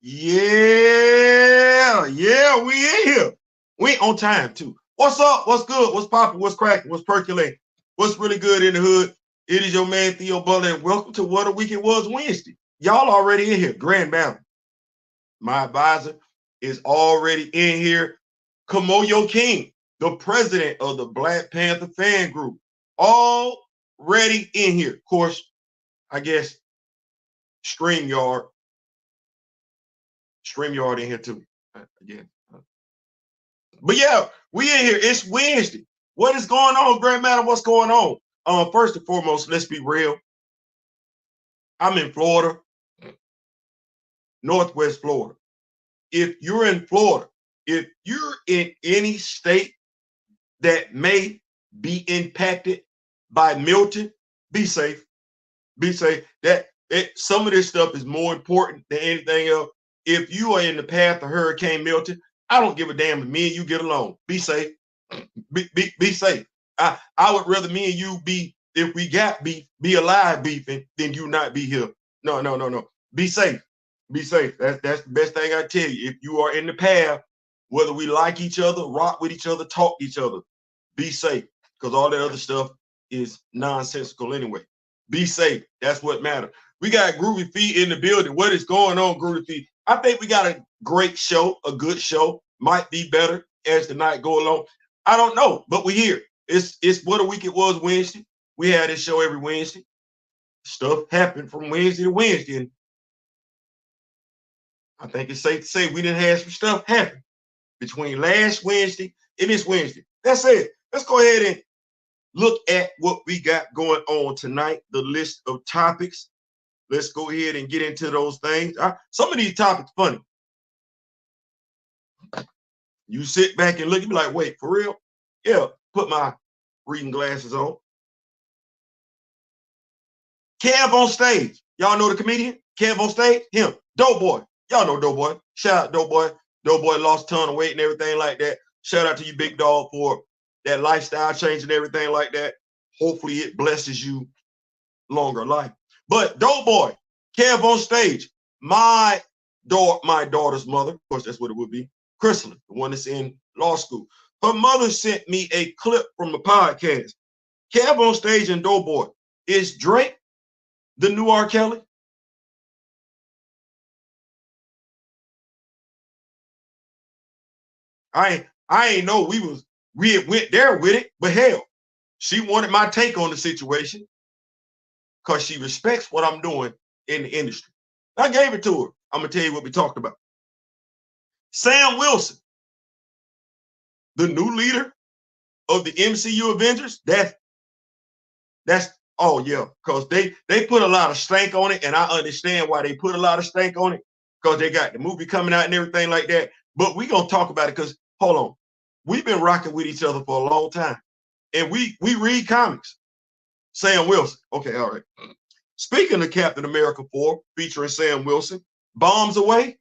Yeah, we in here. We on time too. What's up? What's good? What's popping? What's cracking? What's percolating? What's really good in the hood? It is your man Theo Butler, and welcome to What a Week It Was Wednesday. Y'all already in here. Grand Mountain. My advisor is already in here. Kamoyo King, the president of the Black Panther fan group, already in here. Of course, I guess StreamYard in here too. Again. But yeah, we in here. It's Wednesday. What is going on, Grand Madam? What's going on? First and foremost, let's be real. I'm in Florida, Northwest Florida. If you're in Florida, if you're in any state that may be impacted by Milton, be safe. Be safe. That some of this stuff is more important than anything else. If you are in the path of Hurricane Milton, I don't give a damn if me and you get along. Be safe. Be safe. I would rather me and you be, if we got beef, be alive beefing than you not be here. No. Be safe. Be safe. That's the best thing I tell you. If you are in the path, whether we like each other, rock with each other, talk to each other, be safe. Because all that other stuff is nonsensical anyway. Be safe. That's what matters. We got Groovy Feet in the building. What is going on, Groovy Feet? I think we got a great show, a good show. Might be better as the night go along. I don't know, but we're here. It's What a Week It Was Wednesday. We had this show every Wednesday. Stuff happened from Wednesday to Wednesday. And I think it's safe to say we didn't have some stuff happen between last Wednesday and this Wednesday. That's it. Let's go ahead and look at what we got going on tonight, the list of topics. Let's go ahead and get into those things. Some of these topics funny. You sit back and look and be like, wait, for real? Yeah, put my reading glasses on. KevOnStage. Y'all know the comedian? KevOnStage? Him. DoBoy. Y'all know DoBoy. Shout out DoBoy. DoBoy lost a ton of weight and everything like that. Shout out to you, big dog, for that lifestyle change and everything like that. Hopefully it blesses you longer life. But DoBoy, KevOnStage, my daughter's mother, of course, that's what it would be, Chrysalin, the one that's in law school. Her mother sent me a clip from the podcast. KevOnStage and DoBoy, is Drake the new R. Kelly? I ain't know we had went there with it, but hell, she wanted my take on the situation because she respects what I'm doing in the industry. I gave it to her. I'm gonna tell you what we talked about. Sam Wilson, the new leader of the MCU Avengers. That's oh yeah, because they put a lot of stank on it, and I understand why they put a lot of stank on it because they got the movie coming out and everything like that. But we gonna talk about it because hold on, we've been rocking with each other for a long time, and we read comics. Sam Wilson, okay, all right. Speaking of Captain America 4, featuring Sam Wilson, Bombs Away.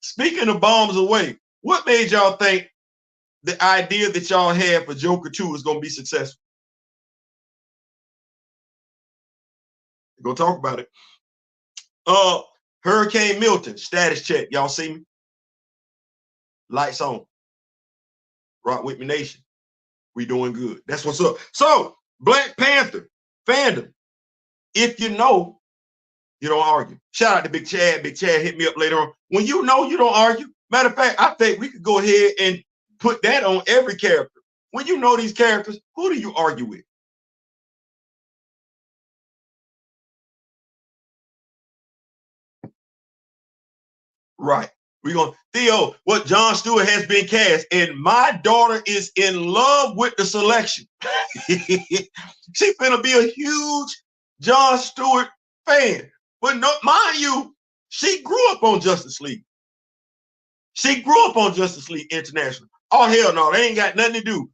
Speaking of Bombs Away, what made y'all think the idea that y'all had for Joker 2 is going to be successful? We're going to talk about it. Hurricane Milton, status check. Y'all see me? Lights on. Rock with me, nation. We doing good. That's what's up. So, Black Panther, Fandom. If you know, you don't argue. Shout out to Big Chad. Big Chad hit me up later on. When you know, you don't argue. Matter of fact, I think we could go ahead and put that on every character. When you know these characters, who do you argue with? Right. We're going to, Theo, what Jon Stewart has been cast, and my daughter is in love with the selection. She's gonna be a huge Jon Stewart fan. But no, mind you, she grew up on Justice League. She grew up on Justice League International. Oh hell no, they ain't got nothing to do.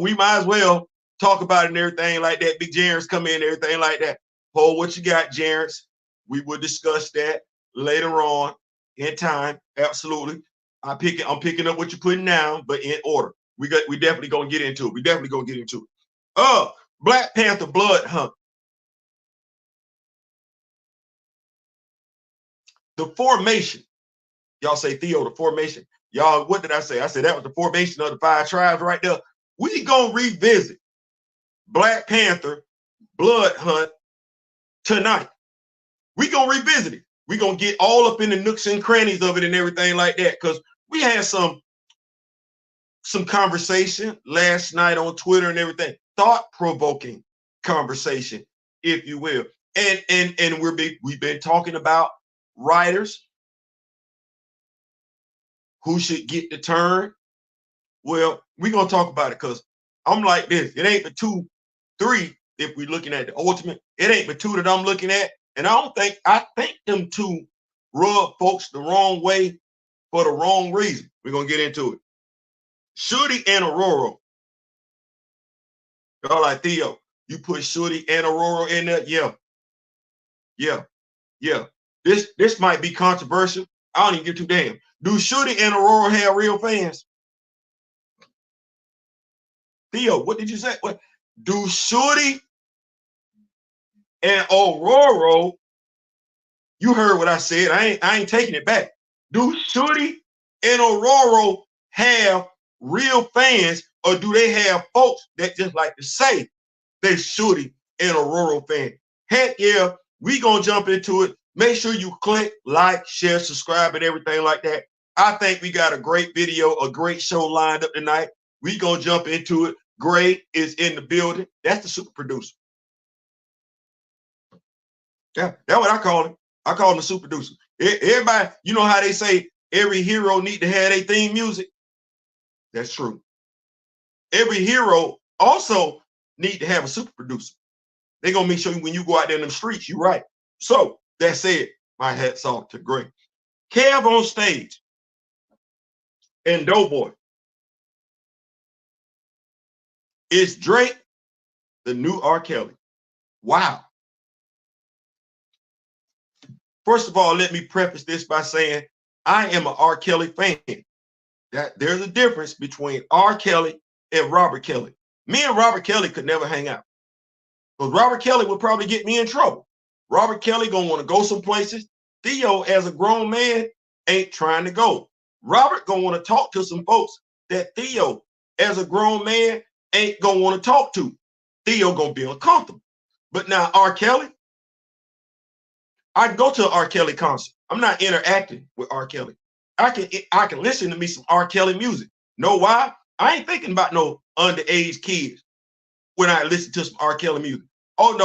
We might as well talk about it and everything like that. Big Jarens come in and everything like that. Hold what you got, Jarens. We will discuss that later on in time. Absolutely. I'm picking up what you're putting down, but in order. We definitely gonna get into it. We definitely gonna get into it. Black Panther blood hunt. The formation. Y'all say, Theo, the formation. Y'all, what did I say? I said that was the formation of the 5 tribes right there. We gonna revisit Black Panther blood hunt tonight. We gonna revisit it. We gonna get all up in the nooks and crannies of it and everything like that, because we had some conversation last night on Twitter and everything, thought-provoking conversation, if you will. And we've been talking about writers who should get the turn. Well, we're gonna talk about it, because I'm like this. It ain't but 2, 3, if we're looking at the ultimate. It ain't but 2 that I'm looking at. And I think them 2 rub folks the wrong way for the wrong reason. We're gonna get into it. Shuri and Ororo. Y'all like, Theo, you put Shuri and Ororo in there? Yeah. This might be controversial. I don't even give 2 damn. Do Shuri and Ororo have real fans? Theo, what did you say? What? Do Shuri and Ororo, you heard what I said. I ain't taking it back. Do Shuri and Ororo have real fans, or do they have folks that just like to say they're Shuri and Ororo fan? Heck yeah, we gonna jump into it. Make sure you click, like, share, subscribe, and everything like that. I think we got a great video, a great show lined up tonight. We gonna jump into it. Gray is in the building. That's the super producer. Yeah, that's what I call him. I call him the super producer. Everybody, you know how they say every hero need to have their theme music? That's true. Every hero also need to have a super producer. They're gonna make sure when you go out there in the streets, you're right. So that said, my hat's off to Gray. KevOnStage and DoBoy. Is Drake the new R. Kelly? Wow. First of all, let me preface this by saying I am an R. Kelly fan. That there's a difference between R. Kelly and Robert Kelly. Me and Robert Kelly could never hang out, because Robert Kelly would probably get me in trouble. Robert Kelly gonna want to go some places. Theo, as a grown man, ain't trying to go. Robert gonna want to talk to some folks that Theo, as a grown man, ain't gonna want to talk to. Theo gonna be uncomfortable. But now R. Kelly, I'd go to an R. Kelly concert. I'm not interacting with R. Kelly. I can listen to me some R. Kelly music. Know why? I ain't thinking about no underage kids when I listen to some R. Kelly music. Oh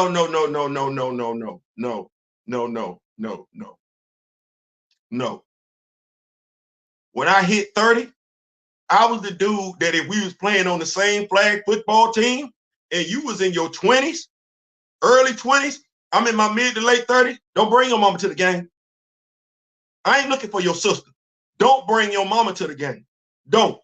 no. When I hit 30, I was the dude that if we was playing on the same flag football team and you was in your 20s, early 20s, I'm in my mid to late 30s, don't bring your mama to the game. I ain't looking for your sister. Don't bring your mama to the game. Do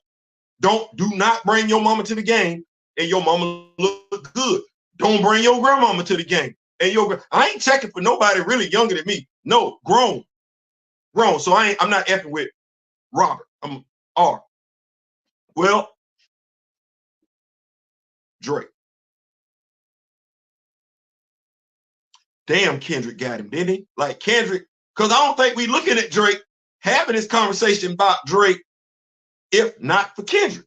not bring your mama to the game and your mama look good. Don't bring your grandmama to the game. And I ain't checking for nobody really younger than me. No, grown. So I'm not effing with Robert. I'm R. Well, Drake. Damn, Kendrick got him, didn't he? Like Kendrick, because I don't think we looking at Drake having this conversation about Drake if not for Kendrick.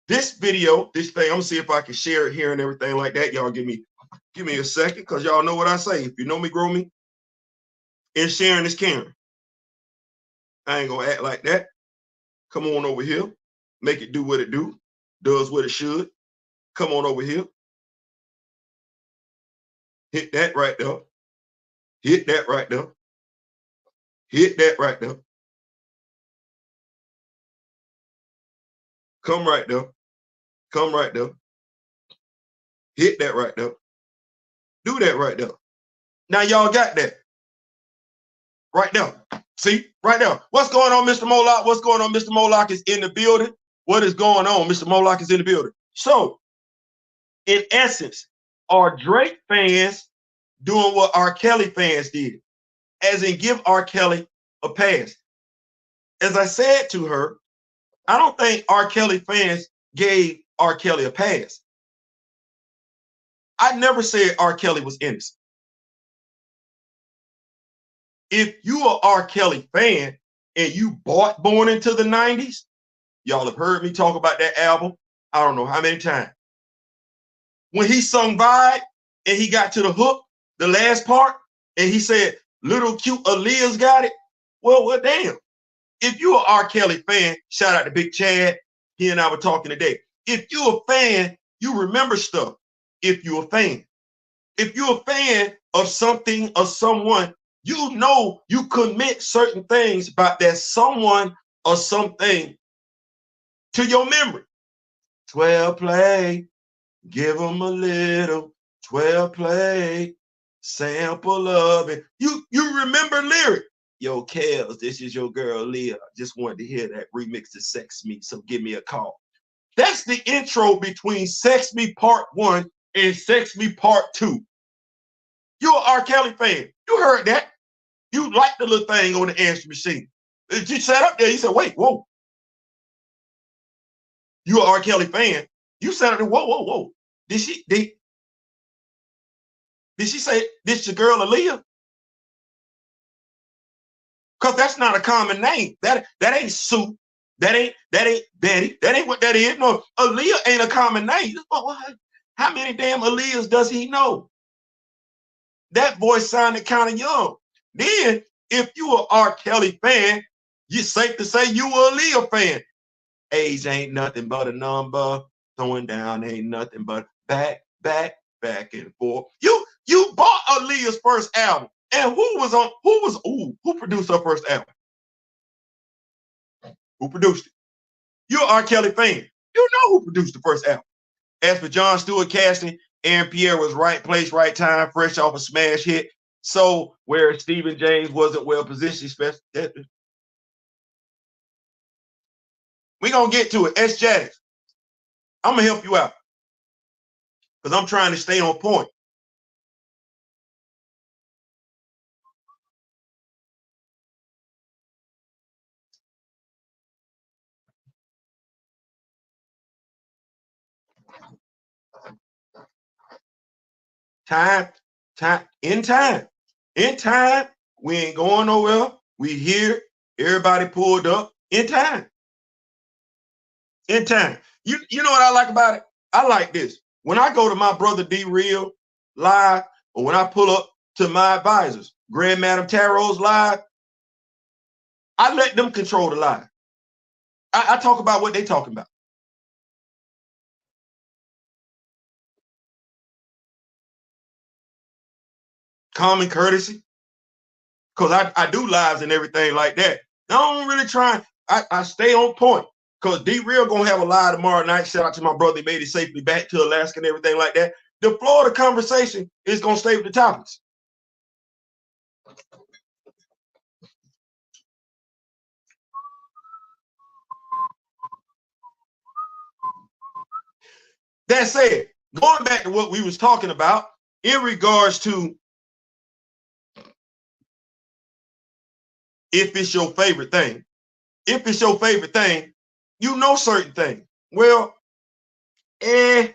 This video, this thing, I'm gonna see if I can share it here and everything like that. Y'all give me a second, because y'all know what I say. If you know me, grow me, and sharing is caring. I ain't gonna act like that. Come on over here. Make it do what it do. Does what it should. Come on over here. Hit that right there. Hit that right there. Hit that right there. Come right there. Come right there. Hit that right there. Do that right there. Now y'all got that. Right there. See? Right there. What's going on, Mr. Moloch? What's going on? Mr. Moloch is in the building. What is going on? Mr. Moloch is in the building. So, in essence, are Drake fans doing what R. Kelly fans did? As in, give R. Kelly a pass. As I said to her, I don't think R. Kelly fans gave R. Kelly a pass. I never said R. Kelly was innocent. If you are R. Kelly fan and you bought Born into the 90s, y'all have heard me talk about that album I don't know how many times. When he sung Vibe and he got to the hook, the last part, and he said, little cute Aaliyah's got it. Well, damn. If you're an R. Kelly fan, shout out to Big Chad. He and I were talking today. If you're a fan, you remember stuff. If you're a fan. If you're a fan of something or someone, you know you commit certain things about that someone or something to your memory. 12 play, give them a little 12 play, sample of it. You remember lyric. Yo, Kels, this is your girl Leah. Just wanted to hear that remix to Sex Me, so give me a call. That's the intro between Sex Me Part 1 and Sex Me Part 2. You're an R. Kelly fan. You heard that. You liked the little thing on the answer machine. You sat up there, you said, wait, whoa. You're an R. Kelly fan. You sat up there, whoa. Did she say this your girl Aaliyah? Because that's not a common name. That ain't Sue. That ain't Betty. That ain't what that is. No, Aaliyah ain't a common name. How many damn Aaliyahs does he know? That voice sounded kind of young. Then, if you are R. Kelly fan, you're safe to say you are a Aaliyah fan. Age ain't nothing but a number. Throwing down ain't nothing but back and forth. You bought Aaliyah's first album. And who produced her first album? Who produced it? You're an R. Kelly fan. You know who produced the first album. As for Jon Stewart casting, Aaron Pierre was right place, right time, fresh off a smash hit. So where Stephen James wasn't well positioned, we're going to get to it. S. Jadis, I'm going to help you out because I'm trying to stay on point. In time, we ain't going nowhere. We here, everybody pulled up in time. You know what I like about it? I like this. When I go to my brother D-Real live, or when I pull up to my advisors, Grand Madam Tarot's live, I let them control the live. I talk about what they talking about. Common courtesy. Because I do lives and everything like that. I don't really try. I stay on point. Because D-Real going to have a live tomorrow night. Shout out to my brother. He made it safely back to Alaska and everything like that. The Florida conversation is going to stay with the topics. That said, going back to what we was talking about in regards to if it's your favorite thing. If it's your favorite thing, you know certain things. Well, when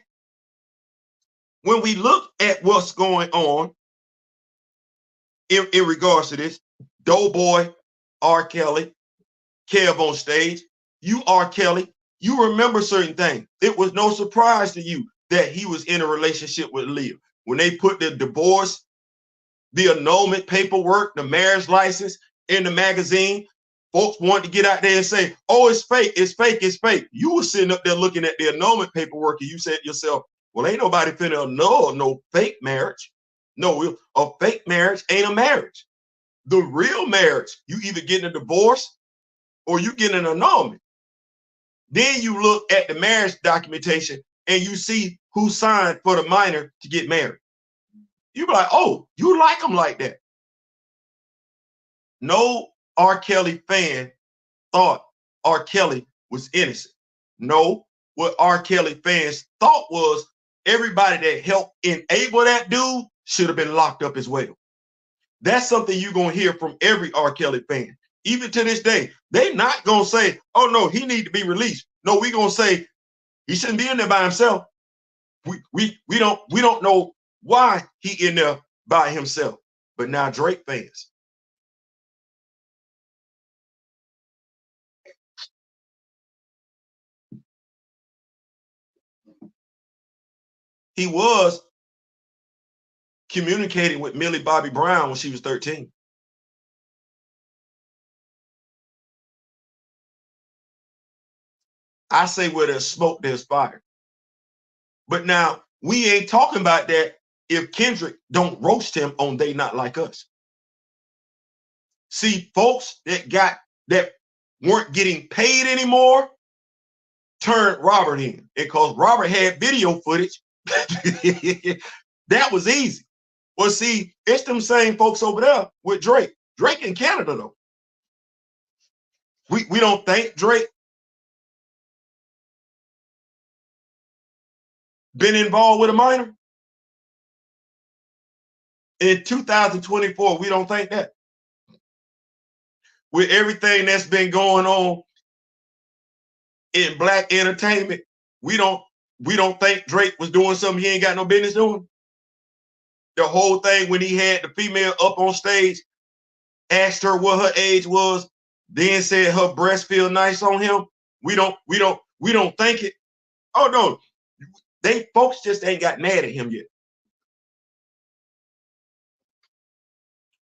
we look at what's going on in regards to this, DoBoy, R. Kelly, KevOnStage, you R. Kelly, you remember certain things. It was no surprise to you that he was in a relationship with Leah. When they put the divorce, the annulment paperwork, the marriage license in the magazine, folks wanted to get out there and say, oh, it's fake, it's fake, it's fake. You were sitting up there looking at the annulment paperwork and you said to yourself, well, ain't nobody finna annul no fake marriage. No, a fake marriage ain't a marriage. The real marriage, you either get a divorce or you get an annulment. Then you look at the marriage documentation and you see who signed for the minor to get married. You be like, oh, you like them like that. No R. Kelly fan thought R. Kelly was innocent. No, what R. Kelly fans thought was everybody that helped enable that dude should have been locked up as well. That's something you're going to hear from every R. Kelly fan. Even to this day, they're not going to say, oh, no, he need to be released. No, we're going to say He shouldn't be in there by himself. We don't know why he in there by himself. But now Drake fans. He was communicating with Millie Bobby Brown when she was 13. I say where there's smoke, there's fire. But now we ain't talking about that if Kendrick don't roast him on They Not Like Us. See, folks that weren't getting paid anymore turned Robert in, because Robert had video footage. That was easy. Well, see, it's them same folks over there with Drake. Drake in Canada, though. We don't think Drake been involved with a minor. In 2024, we don't think that. With everything that's been going on in black entertainment, we don't think Drake was doing something he ain't got no business doing. The whole thing when he had the female up on stage, asked her what her age was, then said her breast feel nice on him. We don't think it. Oh no, folks just ain't got mad at him yet.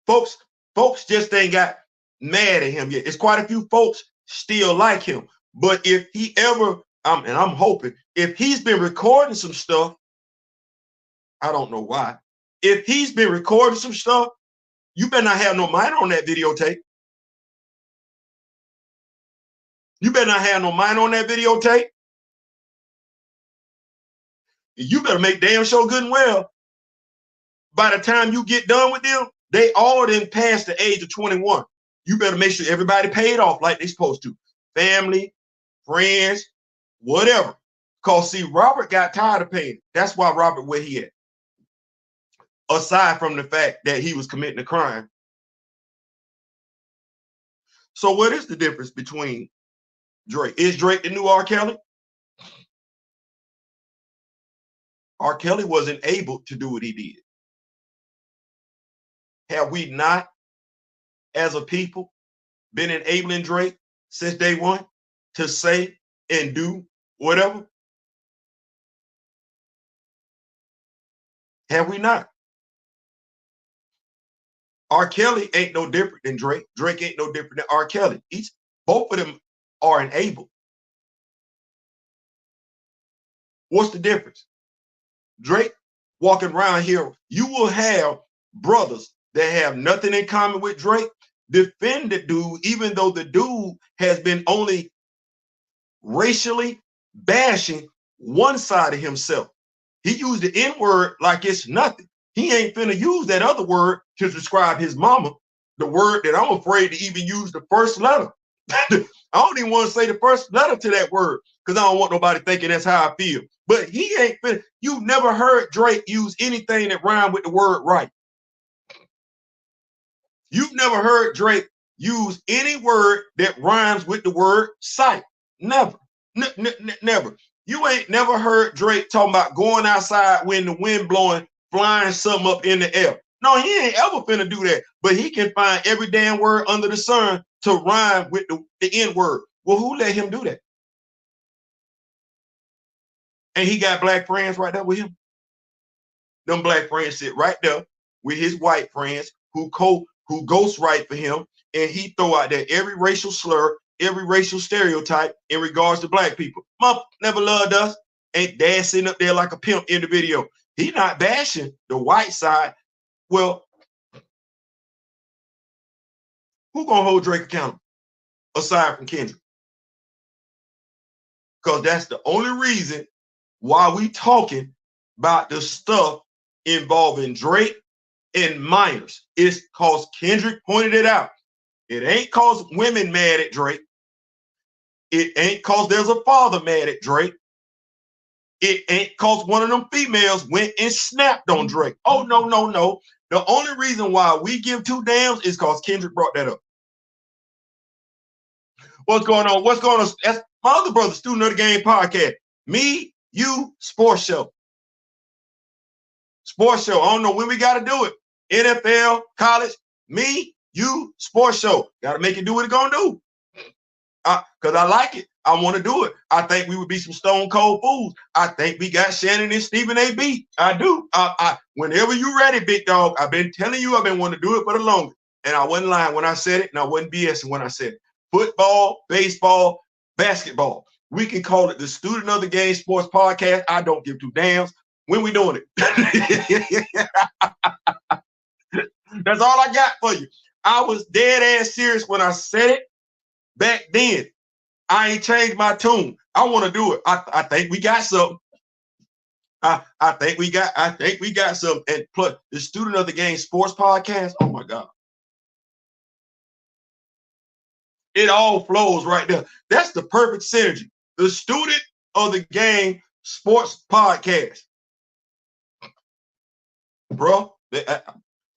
Folks just ain't got mad at him yet. It's quite a few folks still like him. But if he ever, and I'm hoping, if he's been recording some stuff, I don't know why. If he's been recording some stuff, you better not have no minor on that videotape. You better not have no minor on that videotape. You better make damn sure good and well. By the time you get done with them, they all didn't pass the age of 21. You better make sure everybody paid off like they supposed to. Family, friends, whatever. Because see, Robert got tired of paying. That's why Robert where he at. Aside from the fact that he was committing a crime. So what is the difference between Drake? Is Drake the new R. Kelly? R. Kelly wasn't able to do what he did. Have we not, as a people, been enabling Drake since day one to say and do whatever? Have we not? R. Kelly ain't no different than Drake. Drake ain't no different than R. Kelly. Both of them are enabled. What's the difference? Drake walking around here, you will have brothers that have nothing in common with Drake defend the dude, even though the dude has been only racially bashing one side of himself. He used the N-word like it's nothing. He ain't finna use that other word to describe his mama, the word that I'm afraid to even use the first letter. I don't even want to say the first letter to that word because I don't want nobody thinking that's how I feel. But he ain't finna. You've never heard Drake use anything that rhymed with the word right. You've never heard Drake use any word that rhymes with the word sight. Never. Never. You ain't never heard Drake talking about going outside when the wind blowing, flying something up in the air. No, he ain't ever finna do that. But he can find every damn word under the sun to rhyme with the N-word. Well, who let him do that? And he got black friends right there with him. Them black friends sit right there with his white friends who ghostwrite for him, and he throw out there every racial slur, every racial stereotype in regards to black people. Mom never loved us. Ain't dad sitting up there like a pimp in the video. He not bashing the white side. Well, who gonna hold Drake accountable aside from Kendrick? Because that's the only reason why we talking about the stuff involving Drake and minors. It's because Kendrick pointed it out. It ain't cause women mad at Drake. It ain't cause there's a father mad at Drake. It ain't cause one of them females went and snapped on Drake. Oh, no, no, no. The only reason why we give two damns is because Kendrick brought that up. What's going on? What's going on? That's my other brother, Student of the Game podcast. Me, you, sports show. Sports show. I don't know when we got to do it. NFL, college, me, you, sports show. Got to make it do what it's going to do. Because I like it. I want to do it. I think we would be some stone cold fools. I think we got Shannon and Stephen A. B. I do. Whenever you ready, big dog, I've been telling you I've been wanting to do it for the longest. And I wasn't lying when I said it, and I wasn't BSing when I said it. Football, baseball, basketball. We can call it the Student of the Game Sports Podcast. I don't give two damns. When we doing it? That's all I got for you. I was dead ass serious when I said it back then. I ain't changed my tune. I want to do it. I think we got something. I think we got something. And plus the Student of the Game Sports Podcast. Oh my God. It all flows right there. That's the perfect synergy. The Student of the Game Sports Podcast. Bro,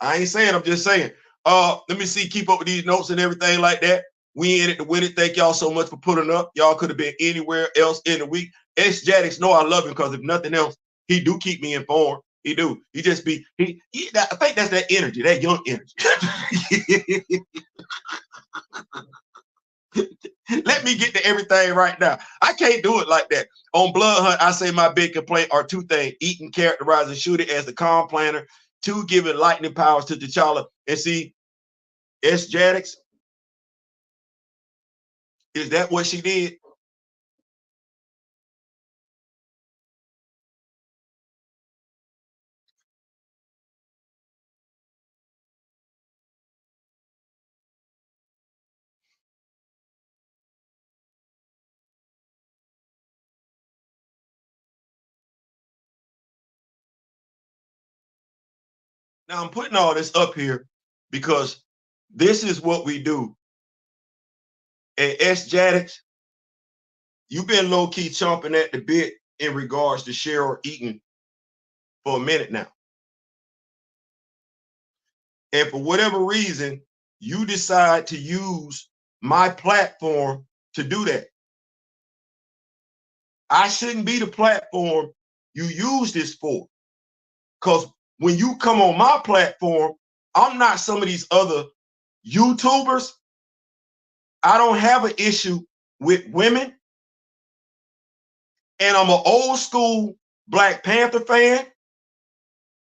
I ain't saying, I'm just saying. Let me see, keep up with these notes and everything like that. We in it to win it. Thank y'all so much for putting up. Y'all could have been anywhere else in the week. S-Jadix know I love him because if nothing else, he do keep me informed. He do. He just be, I think that's that energy, that young energy. Let me get to everything right now. I can't do it like that. On Blood Hunt, I say my big complaint are two things. Eaton characterizing Shuri as the calm planner. Two, giving lightning powers to T'Challa. And see, S-Jadix, is that what she did? Now I'm putting all this up here because this is what we do. And S-Jadix, you've been low-key chomping at the bit in regards to Cheryl Eaton for a minute now. And for whatever reason, you decide to use my platform to do that. I shouldn't be the platform you use this for. Because when you come on my platform, I'm not some of these other YouTubers. I don't have an issue with women. And I'm an old school Black Panther fan.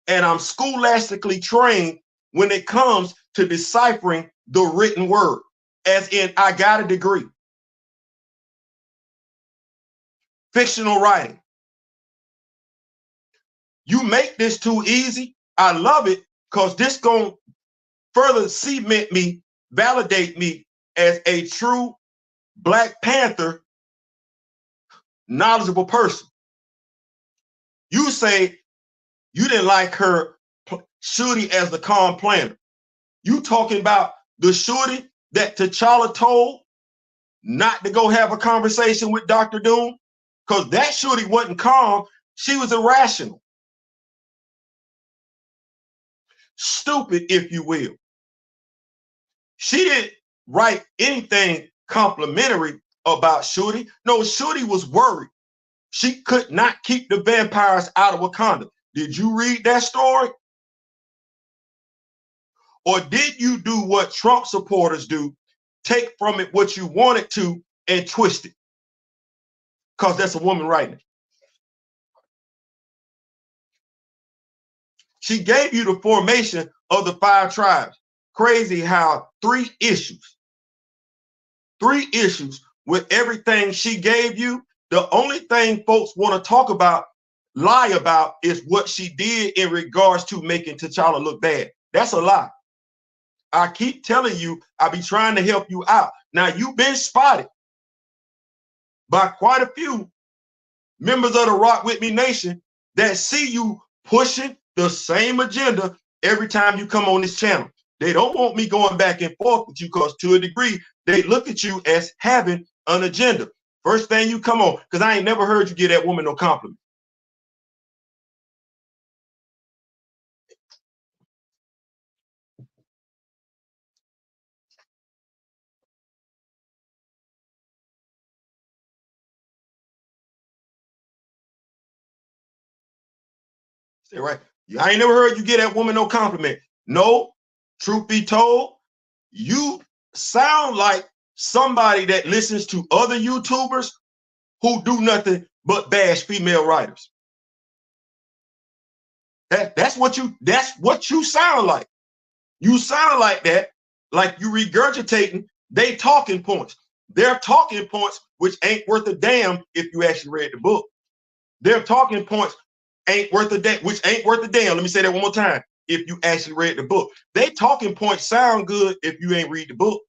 And I'm scholastically trained when it comes to deciphering the written word. As in, I got a degree. Fictional writing. You make this too easy. I love it because this going to further cement me, validate me as a true Black Panther knowledgeable person. You say you didn't like her Shuri as the calm planner. You talking about the Shuri that T'Challa told not to go have a conversation with Dr. Doom? Because that Shuri wasn't calm. She was irrational. Stupid, if you will. She didn't write anything complimentary about Shuri. No, Shuri was worried. She could not keep the vampires out of Wakanda. Did you read that story? Or did you do what Trump supporters do? Take from it what you wanted to and twist it? Because that's a woman writing it. She gave you the formation of the 5 tribes. Crazy how 3 issues with everything she gave you. The only thing folks want to talk about, lie about, is what she did in regards to making T'Challa look bad. That's a lie. I keep telling you, I be trying to help you out. Now, you've been spotted by quite a few members of the Rock With Me Nation that see you pushing the same agenda every time you come on this channel. They don't want me going back and forth with you because to a degree, they look at you as having an agenda. First thing you come on, because I ain't never heard you give that woman no compliment. Say right. I ain't never heard you get that woman no compliment. No, truth be told, you sound like somebody that listens to other YouTubers who do nothing but bash female writers. That's what you sound like. You sound like that, like you regurgitating they talking points. Their talking points, which ain't worth a damn if you actually read the book. Their talking points ain't worth a damn, which ain't worth a damn. Let me say that one more time. If you actually read the book, they talking points sound good if you ain't read the book.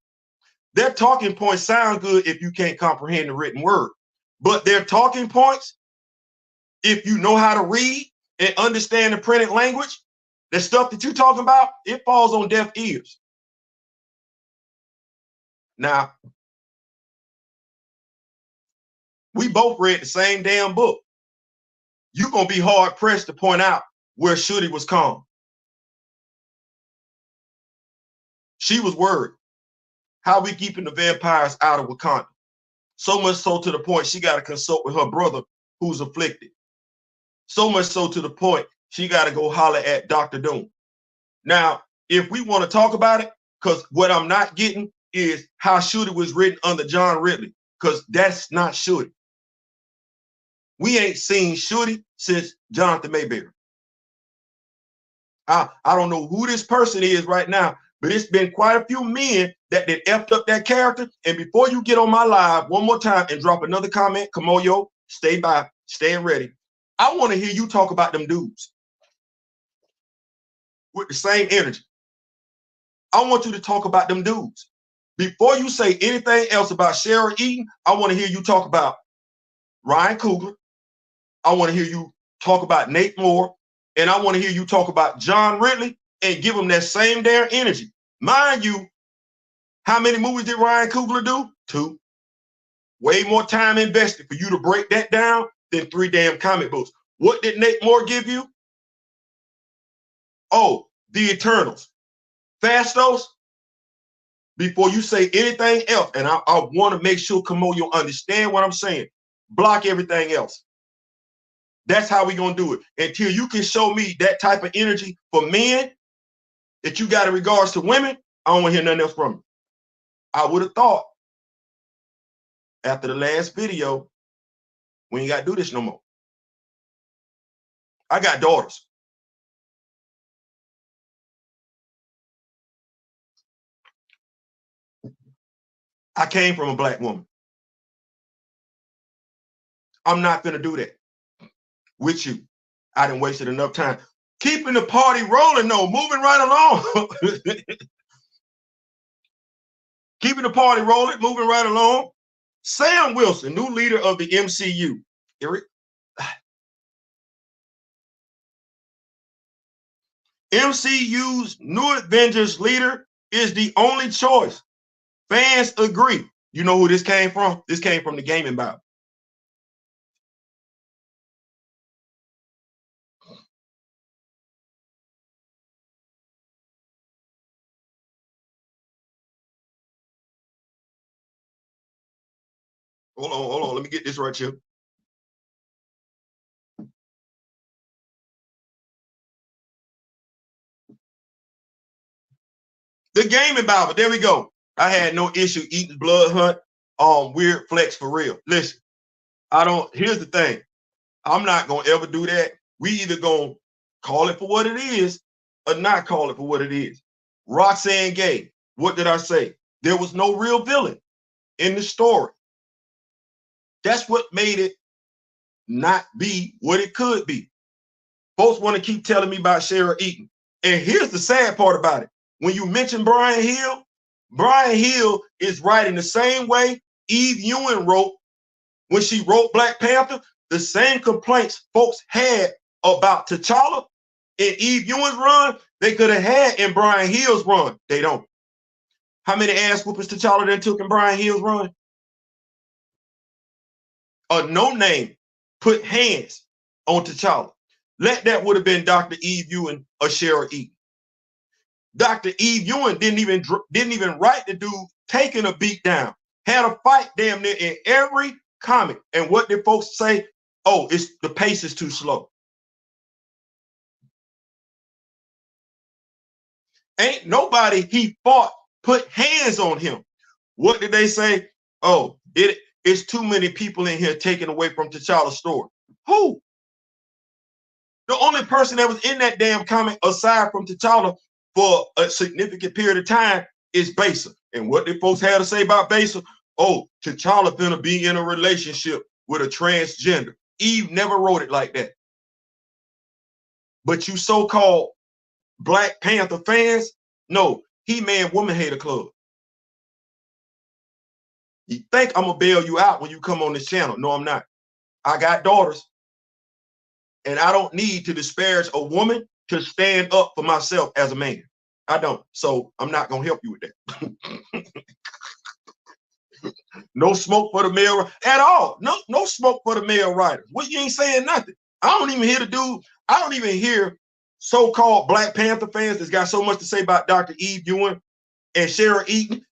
Their talking points sound good if you can't comprehend the written word. But their talking points, if you know how to read and understand the printed language, the stuff that you're talking about, it falls on deaf ears. Now, we both read the same damn book. You're going to be hard pressed to point out where Shuri was calm. She was worried. How we keeping the vampires out of Wakanda? So much so to the point she got to consult with her brother who's afflicted. So much so to the point she got to go holler at Dr. Doom. Now, if we want to talk about it, because what I'm not getting is how Shuri was written under John Ridley, because that's not Shuri. We ain't seen Shuri since Jonathan Mayberry. I don't know who this person is right now, but it's been quite a few men that effed up that character. And before you get on my live one more time and drop another comment, Kamoyo, stay by, stay ready. I want to hear you talk about them dudes with the same energy. I want you to talk about them dudes. Before you say anything else about Shuri Eaton, I want to hear you talk about Ryan Coogler. I want to hear you talk about Nate Moore. And I want to hear you talk about John Ridley and give them that same damn energy. Mind you, how many movies did Ryan Coogler do? 2. Way more time invested for you to break that down than 3 damn comic books. What did Nate Moore give you? Oh, The Eternals. Fastos. Before you say anything else, and I want to make sure Kamoyo understand what I'm saying, block everything else. That's how we gonna do it. Until you can show me that type of energy for men that you got in regards to women, I don't want to hear nothing else from you. I would have thought after the last video, we ain't got to do this no more. I got daughters. I came from a black woman. I'm not gonna do that with you. I done wasted enough time. Keeping the party rolling though, moving right along. Keeping the party rolling, moving right along. Sam Wilson, new leader of the MCU. MCU's new Avengers leader is the only choice. Fans agree. You know who this came from? This came from the Gaming Bible. Hold on. Let me get this right here. The Gaming Bible. There we go. I had no issue eating Blood Hunt on Weird Flex for real. Listen, here's the thing. I'm not going to ever do that. We either going to call it for what it is or not call it for what it is. Roxanne Gay. What did I say? There was no real villain in the story. That's what made it not be what it could be. Folks want to keep telling me about Shuri Eaton. And here's the sad part about it. When you mention Brian Hill is writing the same way Eve Ewing wrote when she wrote Black Panther. The same complaints folks had about T'Challa in Eve Ewing's run, they could have had in Brian Hill's run. They don't. How many ass whoopers T'Challa then took in Brian Hill's run? A no-name put hands on T'Challa. That would have been Dr. Eve Ewing or Shuri Eaton. Dr. Eve Ewing didn't even write the dude taking a beat down. Had a fight damn near in every comic. And what did folks say? Oh, the pace is too slow. Ain't nobody he fought put hands on him. What did they say? Oh, it's too many people in here taken away from T'Challa's story. Who? The only person that was in that damn comic aside from T'Challa for a significant period of time is Besa. And what did folks have to say about Besa? Oh, T'Challa finna be in a relationship with a transgender. Eve never wrote it like that. But you so-called Black Panther fans, no, He-Man Woman Hater Club. You think I'm gonna bail you out when you come on this channel? No, I'm not. I got daughters, and I don't need to disparage a woman to stand up for myself as a man. I don't. So I'm not gonna help you with that. No smoke for the male at all. No smoke for the male writers. Well, you ain't saying nothing. I don't even hear the dude. I don't even hear so-called Black Panther fans that's got so much to say about Dr. Eve Ewing and Shuri Eaton.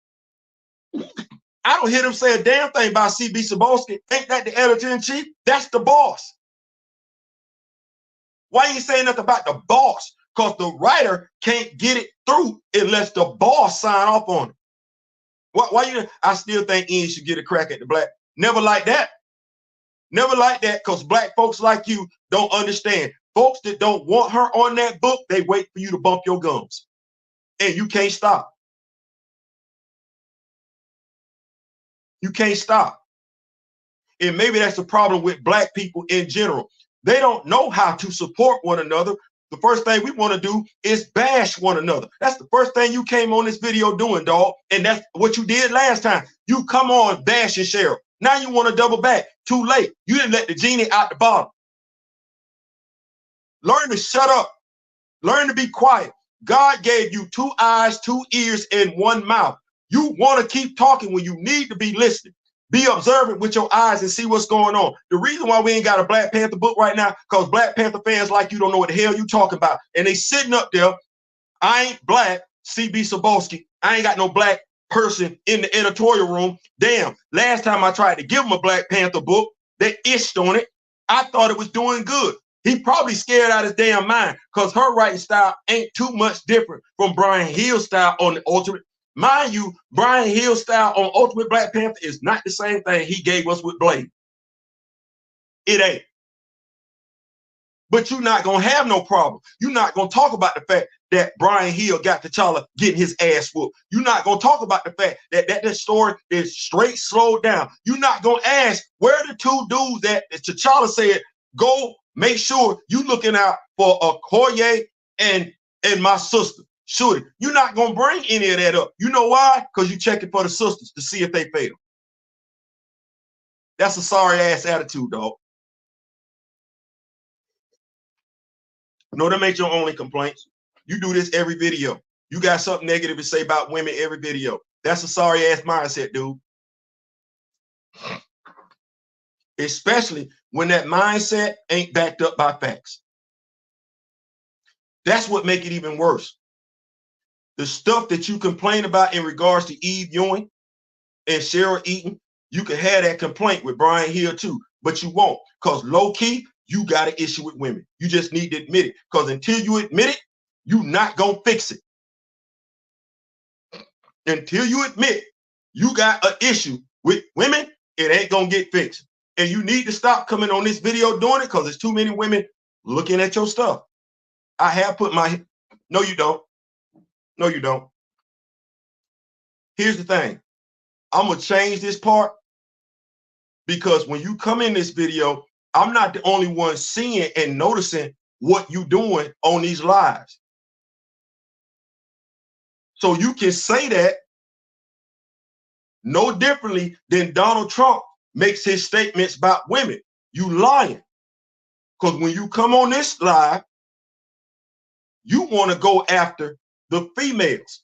I don't hear them say a damn thing about C.B. Cebulski. Ain't that the editor-in-chief? That's the boss. Why ain't you saying nothing about the boss? Because the writer can't get it through unless the boss sign off on it. Why you? I still think Ian should get a crack at the black. Never like that. Never like that, because Black folks like you don't understand. Folks that don't want her on that book, they wait for you to bump your gums. And you can't stop. You can't stop. And maybe that's the problem with Black people in general. They don't know how to support one another. The first thing we want to do is bash one another. That's the first thing you came on this video doing, dog. And that's what you did last time. You come on bashing Cheryl. Now you want to double back. Too late. You didn't let the genie out the bottle. Learn to shut up. Learn to be quiet. God gave you 2 eyes, 2 ears, and 1 mouth. You want to keep talking when you need to be listening. Be observant with your eyes and see what's going on. The reason why we ain't got a Black Panther book right now, because Black Panther fans like you don't know what the hell you talking about. And they sitting up there. I ain't Black, C.B. Cebulski. I ain't got no Black person in the editorial room. Damn, last time I tried to give them a Black Panther book, they itched on it. I thought it was doing good. He probably scared out his damn mind, because her writing style ain't too much different from Brian Hill's style on the Ultimate. Mind you, Brian Hill's style on Ultimate Black Panther is not the same thing he gave us with Blade. It ain't. But you're not going to have no problem. You're not going to talk about the fact that Brian Hill got T'Challa getting his ass whooped. You're not going to talk about the fact that that story is straight slowed down. You're not going to ask where the 2 dudes that T'Challa said, go make sure you looking out for Okoye and my sister. Shuri. You're not going to bring any of that up. You know why? Because you're checking for the sisters to see if they fail. That's a sorry ass attitude, dog. No, that ain't your only complaints. You do this every video. You got something negative to say about women every video. That's a sorry ass mindset, dude. Especially when that mindset ain't backed up by facts. That's what make it even worse. The stuff that you complain about in regards to Eve Ewing and Shuri Eaton, you can have that complaint with Brian Hill too, but you won't, because low-key, you got an issue with women. You just need to admit it, because until you admit it, you're not going to fix it. Until you admit you got an issue with women, it ain't going to get fixed. And you need to stop coming on this video doing it, because there's too many women looking at your stuff. I have put my... No, you don't. No, you don't. Here's the thing. I'm going to change this part, because when you come in this video, I'm not the only one seeing and noticing what you doing on these lives. So you can say that no differently than Donald Trump makes his statements about women. You lying. Because when you come on this live, you want to go after the females.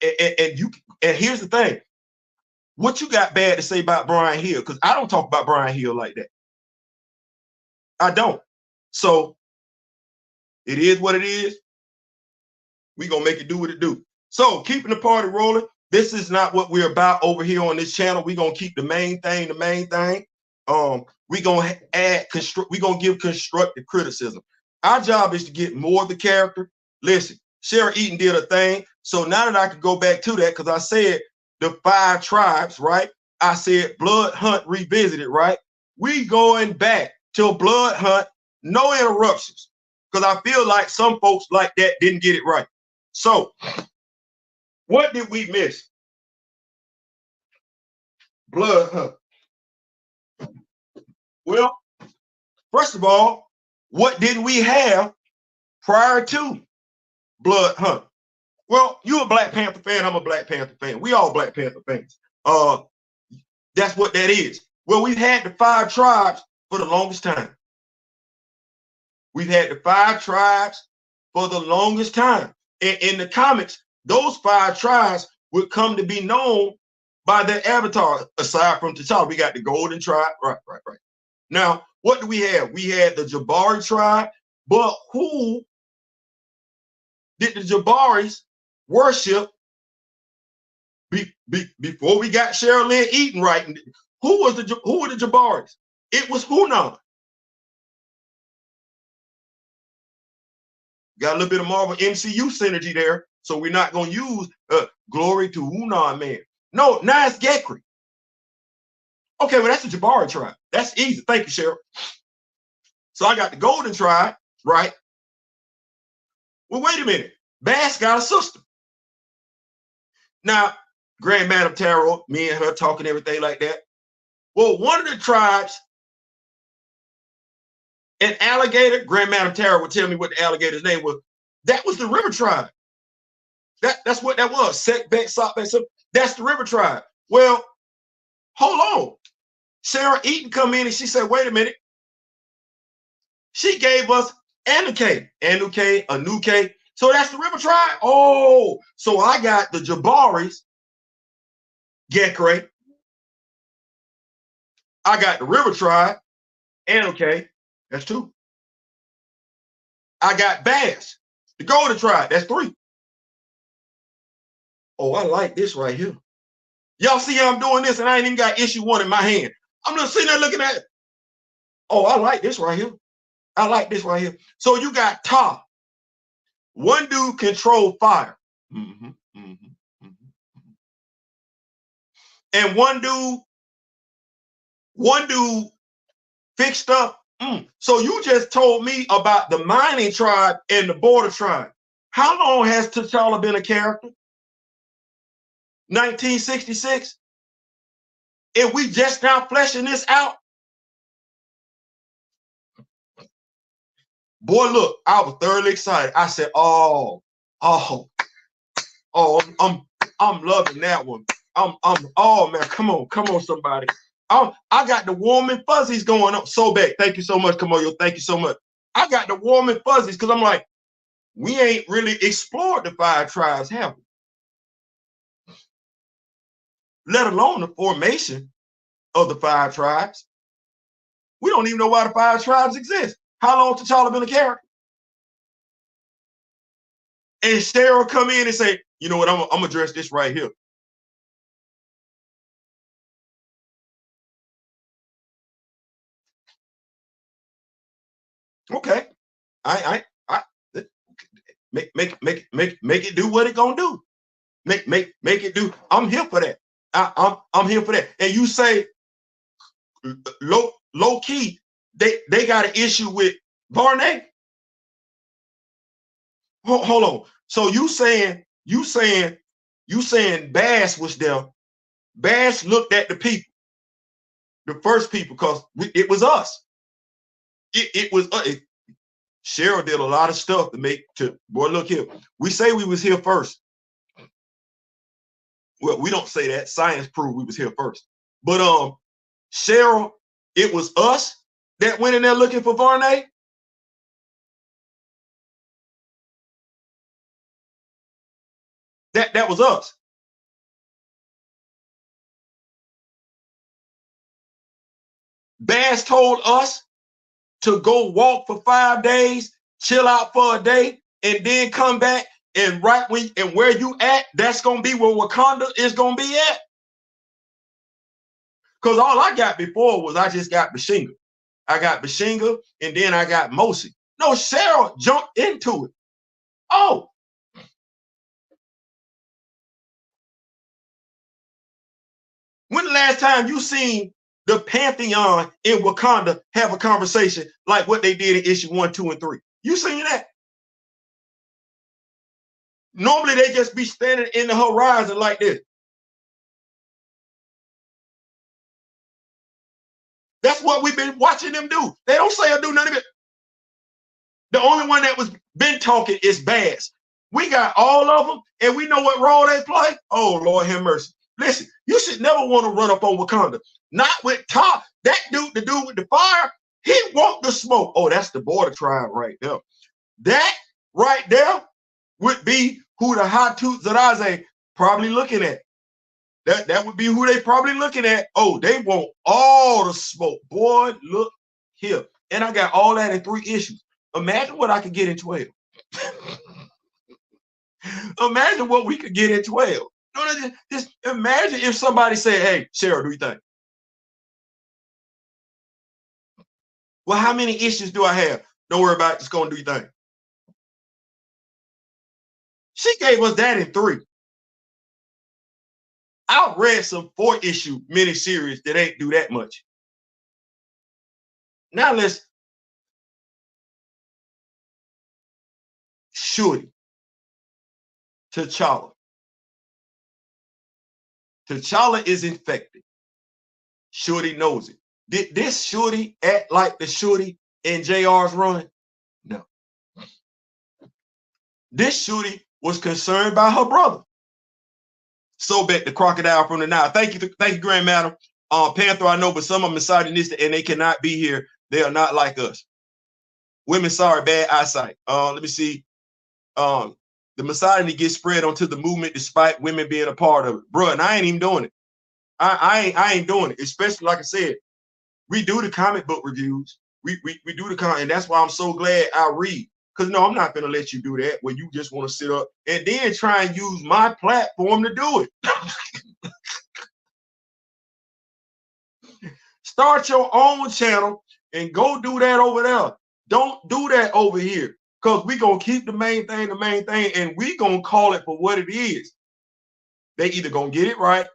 And here's the thing. What you got bad to say about Brian Hill? Because I don't talk about Brian Hill like that. I don't. So it is what it is. We're going to make it do what it do. So keeping the party rolling. This is not what we're about over here on this channel. We're going to keep the main thing the main thing. We're going to add, we're going to give constructive criticism. Our job is to get more of the character. Listen, Sarah Eaton did a thing. So now that I can go back to that, because I said the 5 tribes, right? I said Blood Hunt Revisited, right? We going back till Blood Hunt, no interruptions. Because I feel like some folks like that didn't get it right. So what did we miss? Blood Hunt. Well, first of all, what didn't we have prior to Blood Hunt? Well, you a Black Panther fan, I'm a Black Panther fan. We all Black Panther fans. That's what that is. Well, we've had the 5 tribes for the longest time. We've had the 5 tribes for the longest time. And in the comics, those 5 tribes would come to be known by their avatar. Aside from T'Challa, we got the Golden Tribe. Right. Now, what do we have? We had the Jabari tribe, but who did the Jabaris worship before we got Cheryl Lynn Eaton writing? Who were the Jabaris? It was Hunan. Got a little bit of Marvel MCU synergy there, so we're not going to use glory to Hunan man. No, now it's Gekri. Okay, well, that's the Jabari tribe. That's easy. Thank you, Cheryl. So I got the Golden tribe, right? Well, wait a minute. Bass got a sister. Now, Grand Madam Tarot, me and her talking everything like that. Well, one of the tribes, an alligator, Grand Madam Tarot would tell me what the alligator's name was. That was the River tribe. That's what that was. Setback, Sockback, that's the River tribe. Well, hold on. Sarah Eaton come in and she said, wait a minute. She gave us Anuke, Anuke. So that's the River tribe. Oh, so I got the Jabaris, Gekre. I got the River tribe, Anuke. That's 2. I got Bass, the Golden tribe. That's 3. Oh, I like this right here. Y'all see how I'm doing this and I ain't even got issue 1 in my hand. I'm just sitting there looking at it. Oh, I like this right here. I like this right here. So you got Ta. One dude control fire. And one dude fixed up. So you just told me about the mining tribe and the border tribe. How long has T'Challa been a character? 1966? And we just now fleshing this out? Boy, look, I was thoroughly excited. I said, oh, I'm loving that one. Oh man, come on, somebody. I got the warm and fuzzies going on. So bad. Thank you so much, Kamoyo. Thank you so much. I got the warm and fuzzies because I'm like, we ain't really explored the 5 tribes, have we? Let alone the formation of the 5 tribes. We don't even know why the 5 tribes exist. How long T'Challa been a character? And Cheryl come in and say, you know what, I'm gonna address this right here. Okay, I make it do what it gonna do. Make it do. I'm here for that. I'm here for that. And you say low key, they got an issue with Varney. Hold on. So you saying Bass was there? Bass looked at the people, the first people, because it was us. It was Cheryl did a lot of stuff to make to boy. Look here. We say we was here first. Well, we don't say that. Science proved we was here first. But Cheryl, it was us that went in there looking for Varney. That was us. Bass told us to go walk for 5 days, chill out for a day, and then come back. And right when and where you at, that's gonna be where Wakanda is gonna be at. Because all I got before was I just got Bashinga. I got Bashinga, and then I got Mosi. No, Cheryl jumped into it. Oh, When the last time you seen the Pantheon in Wakanda have a conversation like what they did in issue 1, 2, and 3? You seen that? Normally they just be standing in the horizon like this. That's what we've been watching them do. They don't say or do none of it. The only one that was been talking is Bass. We got all of them, and we know what role they play. Oh, Lord have mercy. Listen, you should never want to run up on Wakanda. Not with Top. That dude, the dude with the fire, he want the smoke. Oh, that's the border tribe right there. That right there would be who the Hatu Zaraze probably looking at. That would be who they probably looking at. Oh, they want all the smoke. Boy, look here. And I got all that in 3 issues. Imagine what I could get in 12. Imagine what we could get in 12. Just imagine if somebody said, hey, Cheryl, do you think? Well, how many issues do I have? Don't worry about it. Just go and do your thing. She gave us that in 3. I've read some 4-issue miniseries that ain't do that much. Now let's Shuri. T'Challa. T'Challa is infected. Shuri knows it. Did this Shuri act like the Shuri in JR's run? No. This Shuri was concerned by her brother. So bet the crocodile from the Nile. Thank you, Grand Madam. Panther, I know, but some of them are misogynistic and they cannot be here. They are not like us. Women, sorry, bad eyesight. Let me see. The misogyny gets spread onto the movement despite women being a part of it. Bruh, and I ain't even doing it. I ain't doing it. Especially, like I said, we do the comic book reviews. We do the comic, and that's why I'm so glad I read. Because no, I'm not gonna let you do that where you just want to sit up and then try and use my platform to do it. Start your own channel and go do that over there. Don't do that over here. Because we're gonna keep the main thing, and we're gonna call it for what it is. They either gonna get it right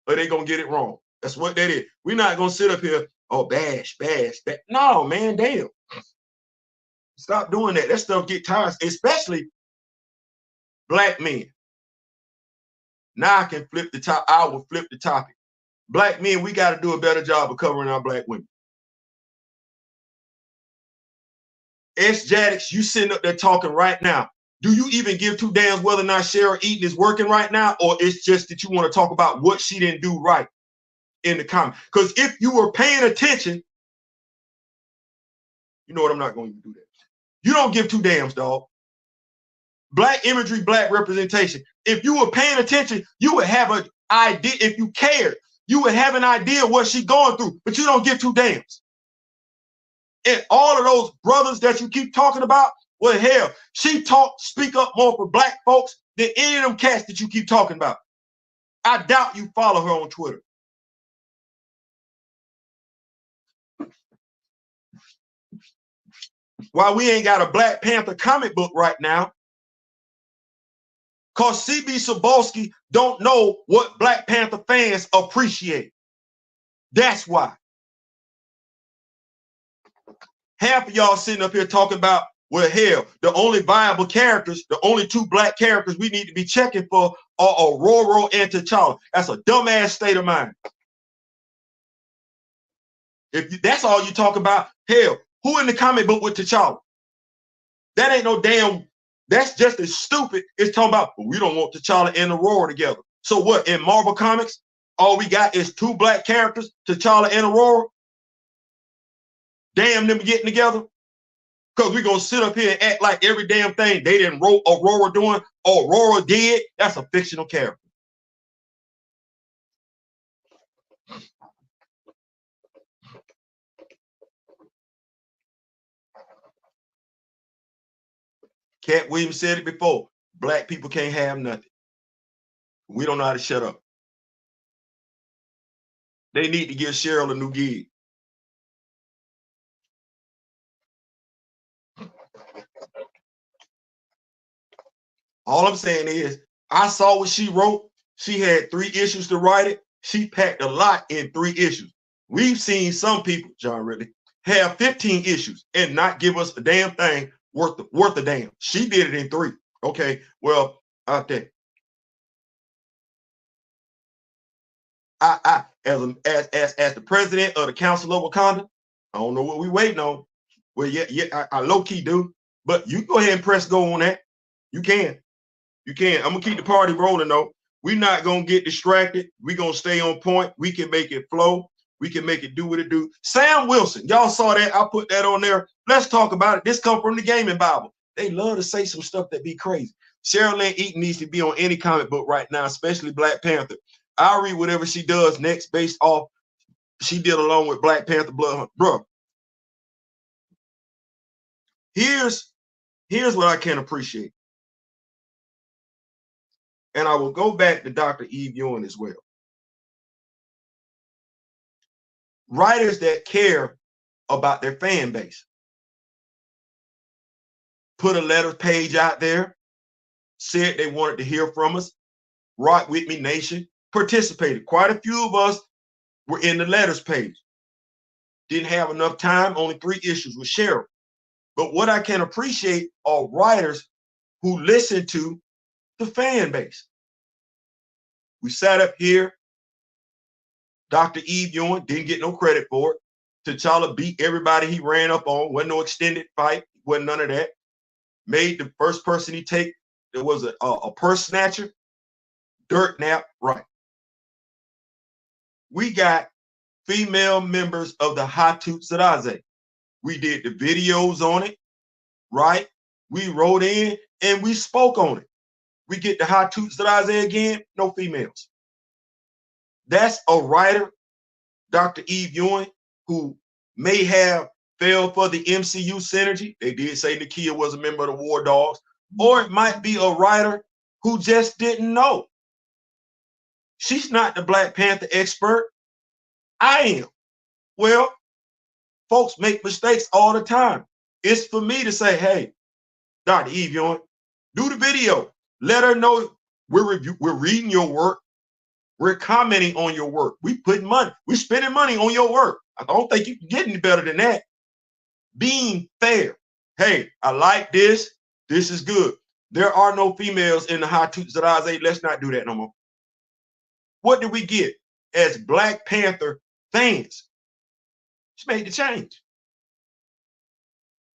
or they gonna get it wrong. That's what that is. We're not gonna sit up here, oh, bash. No, man, damn. Stop doing that. That stuff get tired, especially black men. Now I can flip the top. I will flip the topic. Black men, we got to do a better job of covering our black women. S. Jaddix, you sitting up there talking right now. Do you even give 2 damns whether or not Cheryl Eaton is working right now, or it's just that you want to talk about what she didn't do right in the comment? Because if you were paying attention, you know what, I'm not going to do that. You don't give 2 damns, dog. Black imagery, black representation. If you were paying attention, you would have an idea. If you cared, you would have an idea what she's going through, but you don't give 2 damns. And all of those brothers that you keep talking about, well, hell, she speak up more for black folks than any of them cats that you keep talking about. I doubt you follow her on Twitter. Why we ain't got a Black Panther comic book right now? Because C.B. Cebulski don't know what Black Panther fans appreciate. That's why. Half of y'all sitting up here talking about, well, hell, the only viable characters, the only 2 black characters we need to be checking for are Ororo and T'Challa. That's a dumbass state of mind. If that's all you talk about, hell, who in the comic book with T'Challa? That ain't no damn, that's just as stupid as talking about, well, we don't want T'Challa and Aurora together. So what, in Marvel Comics, all we got is 2 black characters, T'Challa and Aurora? Damn them getting together? Because we're going to sit up here and act like every damn thing they didn't wrote Aurora doing, Aurora did. That's a fictional character. Cat Williams said it before. Black people can't have nothing. We don't know how to shut up. They need to give Cheryl a new gig. All I'm saying is, I saw what she wrote. She had 3 issues to write it. She packed a lot in 3 issues. We've seen some people, John Ridley, have 15 issues and not give us a damn thing worth a damn. She did it in 3. Okay, well, out there. As the president of the Council of Wakanda, I don't know what we waiting on. Well, yeah, I low key do, but you go ahead and press go on that. You can. I'm gonna keep the party rolling though. We're not gonna get distracted. We're gonna stay on point. We can make it flow. We can make it do what it do. Sam Wilson, y'all saw that? I put that on there. Let's talk about it. This come from the Gaming Bible. They love to say some stuff that be crazy. Cheryl Lynn Eaton needs to be on any comic book right now, especially Black Panther. I'll read whatever she does next based off she did along with Black Panther Blood Hunt. Bro, here's what I can appreciate. And I will go back to Dr. Eve Ewing as well. Writers that care about their fan base. Put a letter page out there, said they wanted to hear from us. Rock With Me Nation participated. Quite a few of us were in the letters page. Didn't have enough time, only 3 issues with Cheryl. But what I can appreciate are writers who listen to the fan base. We sat up here. Dr. Eve Ewing didn't get no credit for it. T'Challa beat everybody he ran up on. Wasn't no extended fight. Wasn't none of that. Made the first person he take. There was a purse snatcher. Dirt nap. Right. We got female members of the Hatut Sadaze. We did the videos on it. Right. We wrote in and we spoke on it. We get the Hatut Sadaze again. No females. That's a writer, Dr. Eve Ewing, who may have fell for the MCU synergy. They did say Nakia was a member of the War Dogs. Or it might be a writer who just didn't know. She's not the Black Panther expert. I am. Well, folks make mistakes all the time. It's for me to say, hey, Dr. Eve Ewing, do the video. Let her know we're reading your work. We're commenting on your work. We putting money. We're spending money on your work. I don't think you can get any better than that. Being fair. Hey, I like this. This is good. There are no females in the Hatut Sadaze. Let's not do that no more. What did we get as Black Panther fans? She made the change.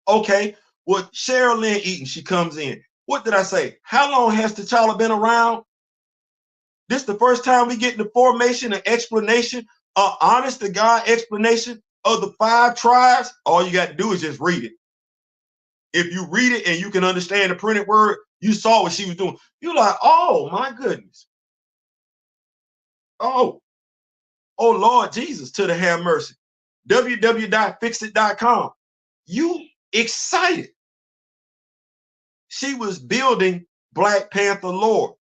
Okay, well, Cheryl Lynn Eaton, she comes in. What did I say? How long has T'Challa been around? This the first time we get the formation and explanation, honest to God explanation of the 5 tribes. All you got to do is just read it. If you read it and you can understand the printed word, you saw what she was doing. You're like, oh my goodness. Oh Lord Jesus, to the have mercy. www.fixit.com. You excited. She was building Black Panther lore.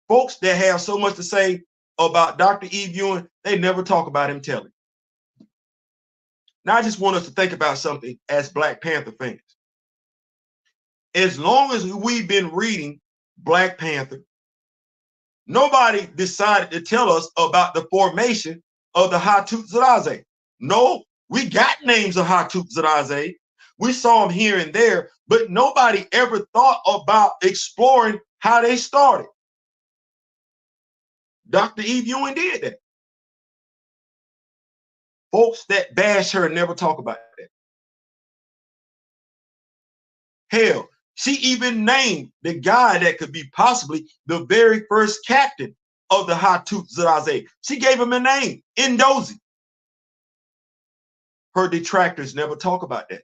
Folks that have so much to say about Dr. Eve Ewing, they never talk about him telling. Now, I just want us to think about something as Black Panther fans. As long as we've been reading Black Panther, nobody decided to tell us about the formation of the Hatut Sadaze. No, we got names of Hatut Sadaze. We saw them here and there, but nobody ever thought about exploring how they started. Dr. Eve Ewing did that. Folks that bash her never talk about that. Hell, she even named the guy that could be possibly the very first captain of the Hatut Sadaze. She gave him a name, Ndozi. Her detractors never talk about that.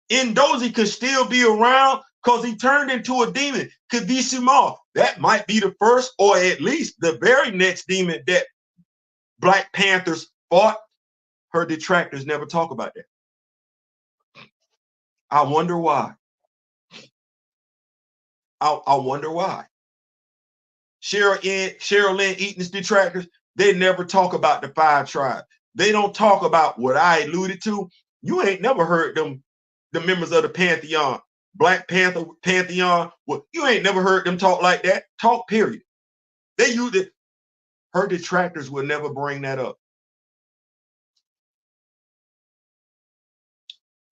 Ndozi could still be around because he turned into a demon, Kadishima. That might be the first or at least the very next demon that Black Panthers fought. Her detractors never talk about that. I wonder why. I wonder why. Cheryl Lynn Eaton's detractors, they never talk about the 5 tribes. They don't talk about what I alluded to. You ain't never heard them, the members of the Pantheon, Black Panther Pantheon. Well, you ain't never heard them talk like that. Talk, period. They use it. her detractors will never bring that up.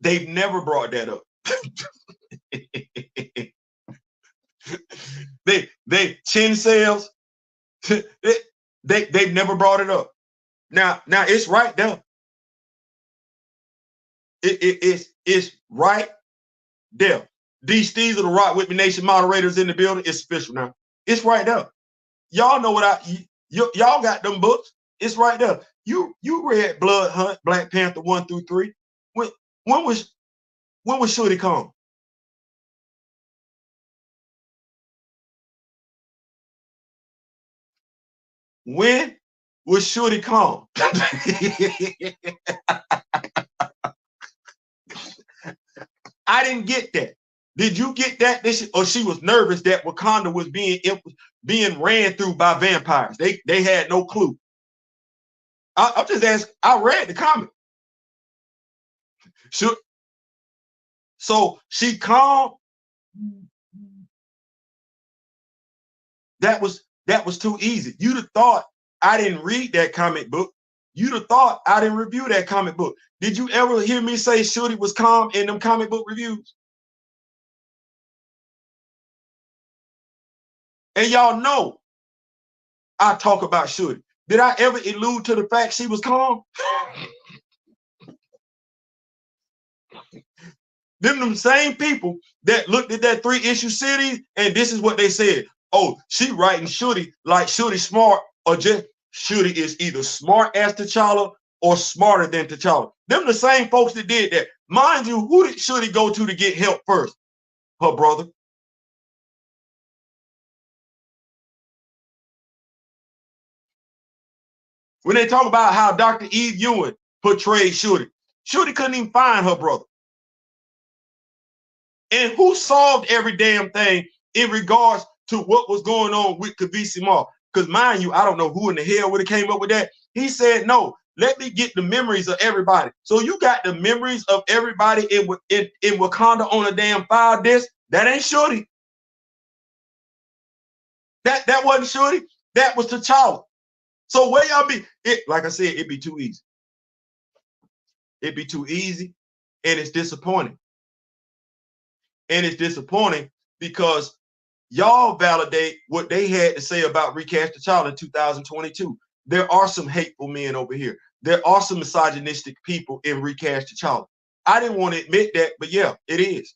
They've never brought that up. they chin sales. They've never brought it up. Now it's right there. It's right there. These are the Rock With Me Nation moderators in the building. It's official now. It's right there. Y'all know what y'all got them books. It's right there. You read Blood Hunt, Black Panther 1 through 3. When was Shuri come? When was Shuri come? I didn't get that. Did you get that? Or she was nervous that Wakanda was being ran through by vampires. They had no clue. I'm just asking. I read the comment. So she calm. That was too easy. You'd have thought I didn't read that comic book. You'd have thought I didn't review that comic book. Did you ever hear me say Shuri was calm in them comic book reviews? And y'all know I talk about Shuri. Did I ever allude to the fact she was calm? Them same people that looked at that 3-issue series, and this is what they said. Oh, she writing Shuri like Shuri smart, or just Shuri is either smart as T'Challa or smarter than T'Challa. Them the same folks that did that. Mind you, who did Shuri go to get help first? Her brother. When they talk about how Dr. Eve Ewing portrayed Shuri, Shuri couldn't even find her brother. And who solved every damn thing in regards to what was going on with Kavisi Mar? Because mind you, I don't know who in the hell would have came up with that. He said, no, let me get the memories of everybody. So you got the memories of everybody in Wakanda on a damn file disc. That ain't Shuri. That wasn't Shuri. That was T'Challa. So where y'all be? Like I said, it'd be too easy. It'd be too easy, and it's disappointing. And it's disappointing because y'all validate what they had to say about Recast T'Challa in 2022. There are some hateful men over here. There are some misogynistic people in Recast T'Challa. I didn't want to admit that, but yeah, it is.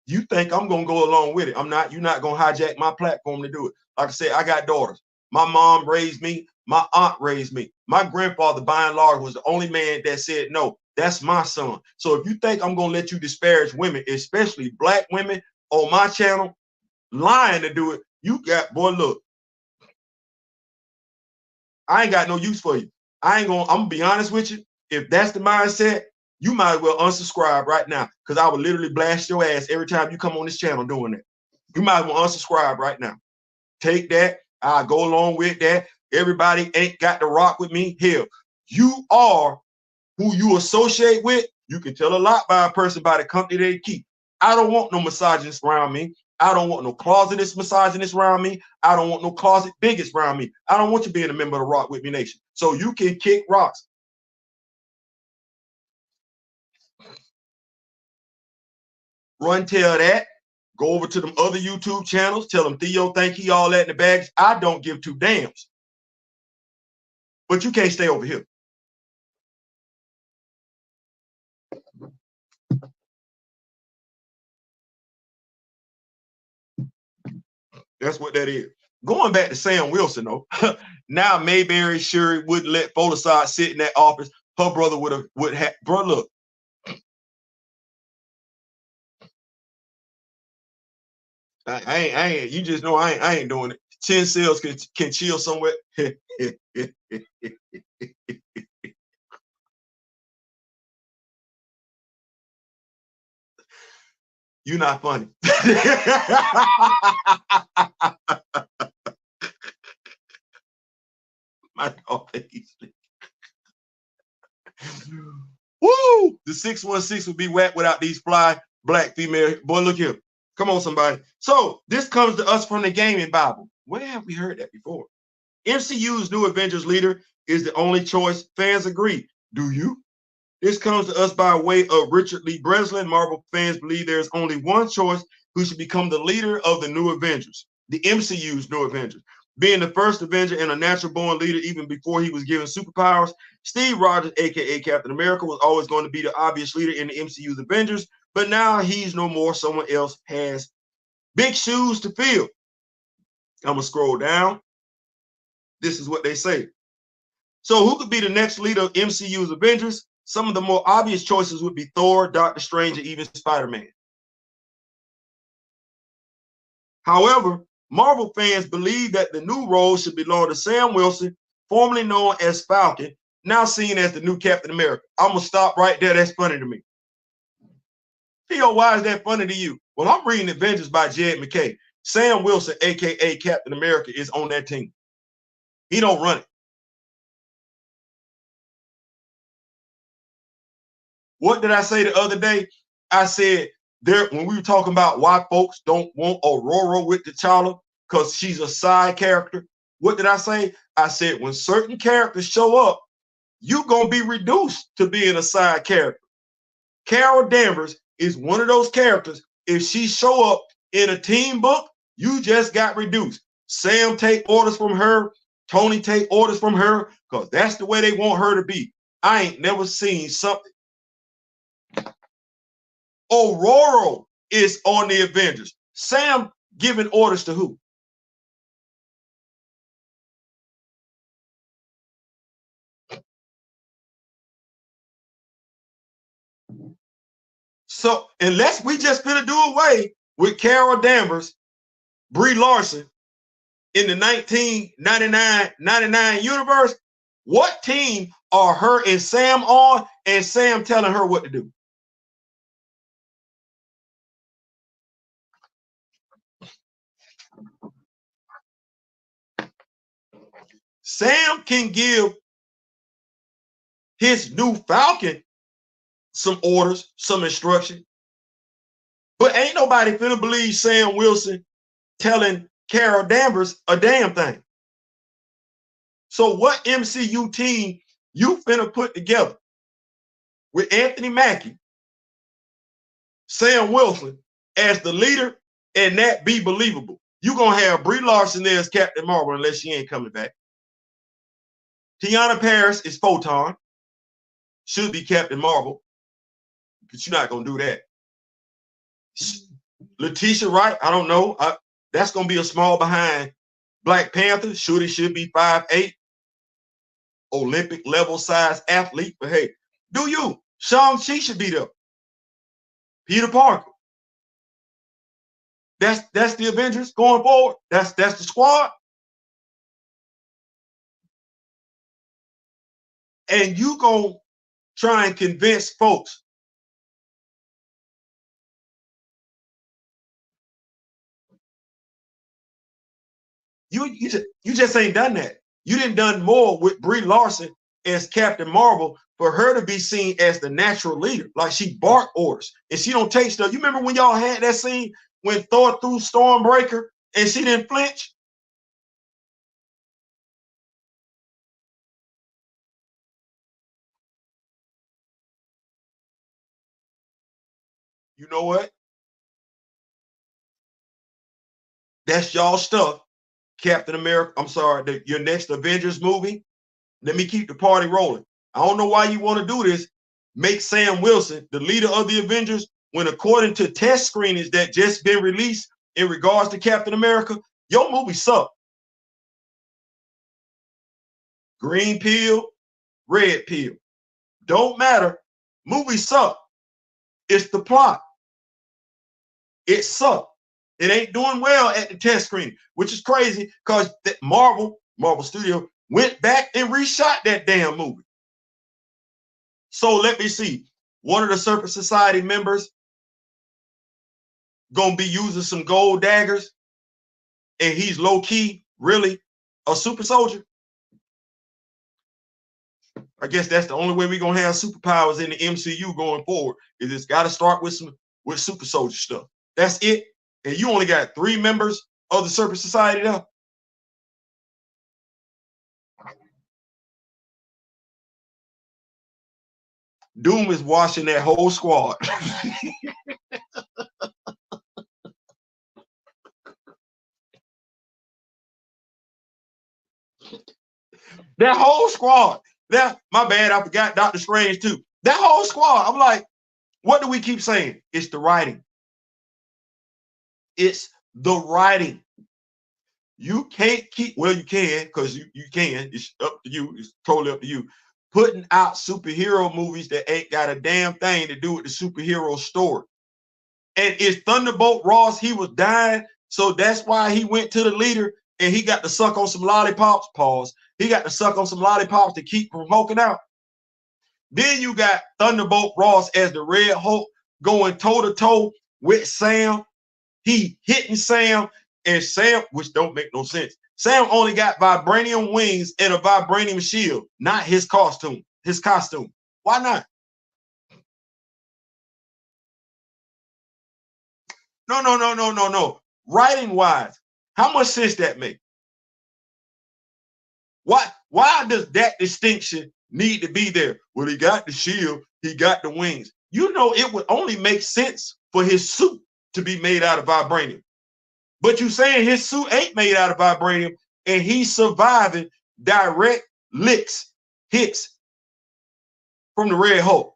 You think I'm going to go along with it. I'm not. You're not going to hijack my platform to do it. Like I said, I got daughters. My mom raised me. My aunt raised me. My grandfather, by and large, was the only man that said, no, that's my son. So if you think I'm going to let you disparage women, especially black women on my channel, lying to do it, you got, boy, look, I ain't got no use for you. I'm going to be honest with you. If that's the mindset, you might as well unsubscribe right now, because I would literally blast your ass every time you come on this channel doing that. You might as well unsubscribe right now. Take that. I'll go along with that. Everybody ain't got to rock with me. Hell, you are who you associate with. You can tell a lot by a person by the company they keep. I don't want no misogynist around me. I don't want no closetist misogynist around me. I don't want no closet bigots around me. I don't want you being a member of the Rock With Me Nation. So you can kick rocks. Run tell that. Go over to them other YouTube channels. Tell them Theo think he all that in the bags. I don't give two damns. But you can't stay over here. That's what that is. Going back to Sam Wilson, though, now Mayberry Shuri wouldn't let Folasade sit in that office. Her brother would have. Bro, look. I ain't. You just know I ain't doing it. 10 cells can chill somewhere. You're not funny. My dog. Woo! The 616 would be whacked without these fly black female. Boy, look here. Come on, somebody. So this comes to us from the Gaming Bible. Where have we heard that before? MCU's new Avengers leader is the only choice. Fans agree. Do you? This comes to us by way of Richard Lee Breslin. Marvel fans believe there's only one choice who should become the leader of the new Avengers, the MCU's new Avengers. Being the first Avenger and a natural born leader even before he was given superpowers, Steve Rogers, aka Captain America, was always going to be the obvious leader in the MCU's Avengers, but now he's no more. Someone else has big shoes to fill. I'm going to scroll down. This is what they say. So who could be the next leader of MCU's Avengers? Some of the more obvious choices would be Thor, Doctor Strange, and even Spider-Man. However, Marvel fans believe that the new role should belong to Sam Wilson, formerly known as Falcon, now seen as the new Captain America. I'm going to stop right there. That's funny to me. Theo, why is that funny to you? Well, I'm reading Avengers by Jed McKay. Sam Wilson, a.k.a. Captain America, is on that team. He don't run it. What did I say the other day? I said when we were talking about why folks don't want Ororo with T'Challa because she's a side character. What did I say? I said when certain characters show up, you're going to be reduced to being a side character. Carol Danvers is one of those characters. If she show up in a team book, you just got reduced. Sam take orders from her. Tony take orders from her because that's the way they want her to be. I ain't never seen something. Ororo is on the Avengers. Sam giving orders to who? So unless we just gonna do away with Carol Danvers, Brie Larson in the 1999 universe, what team are her and Sam on, and Sam telling her what to do? Sam can give his new Falcon some orders, some instruction, but ain't nobody finna believe Sam Wilson telling Carol Danvers a damn thing. So what MCU team you finna put together with Anthony Mackie, Sam Wilson as the leader, and that be believable? You're gonna have Brie Larson there as Captain Marvel unless she ain't coming back. Tiana Paris is Photon, should be Captain Marvel, but you're not gonna do that. Letitia Wright, I don't know. That's gonna be a small behind Black Panther. Shuri should be 5'8", Olympic level size athlete. But hey, do you? Shang-Chi should be there. Peter Parker. That's the Avengers going forward. That's the squad. And you gonna try and convince folks you just ain't done that. You didn't done more with Brie Larson as Captain Marvel for her to be seen as the natural leader. Like she bark orders and she don't take stuff. You remember when y'all had that scene when Thor threw Stormbreaker and she didn't flinch? You know what? That's y'all stuff. Captain America, I'm sorry, your next Avengers movie, let me keep the party rolling. I don't know why you want to do this. Make Sam Wilson the leader of the Avengers when, according to test screenings that just been released in regards to Captain America, your movie sucked. Green pill, red pill. Don't matter. Movie sucked. It's the plot. It sucked. It ain't doing well at the test screen, which is crazy because Marvel Studio went back and reshot that damn movie. So let me see. One of the Circus Society members gonna be using some gold daggers, and he's low key really a super soldier. I guess that's the only way we're gonna have superpowers in the MCU going forward. Is it's got to start with super soldier stuff. That's it. And you only got 3 members of the Circus Society now. Doom is washing that whole squad. That whole squad. That, my bad, I forgot Dr. Strange too. That whole squad. I'm like, what do we keep saying? It's the writing. It's the writing. You can't keep, well, you can, because you can. It's up to you. It's totally up to you. Putting out superhero movies that ain't got a damn thing to do with the superhero story. And it's Thunderbolt Ross, he was dying, so that's why he went to the leader and he got to suck on some lollipops. Pause. He got to suck on some lollipops to keep from hulking out. Then you got Thunderbolt Ross as the Red Hulk going toe-to-toe with Sam. He hitting Sam, and Sam, which don't make no sense. Sam only got vibranium wings and a vibranium shield, not his costume. Why not? No. Writing wise, how much sense that make? Why does that distinction need to be there? Well, he got the shield, he got the wings. You know, it would only make sense for his suit to be made out of vibranium. But you saying his suit ain't made out of vibranium and he's surviving direct hits from the Red Hulk.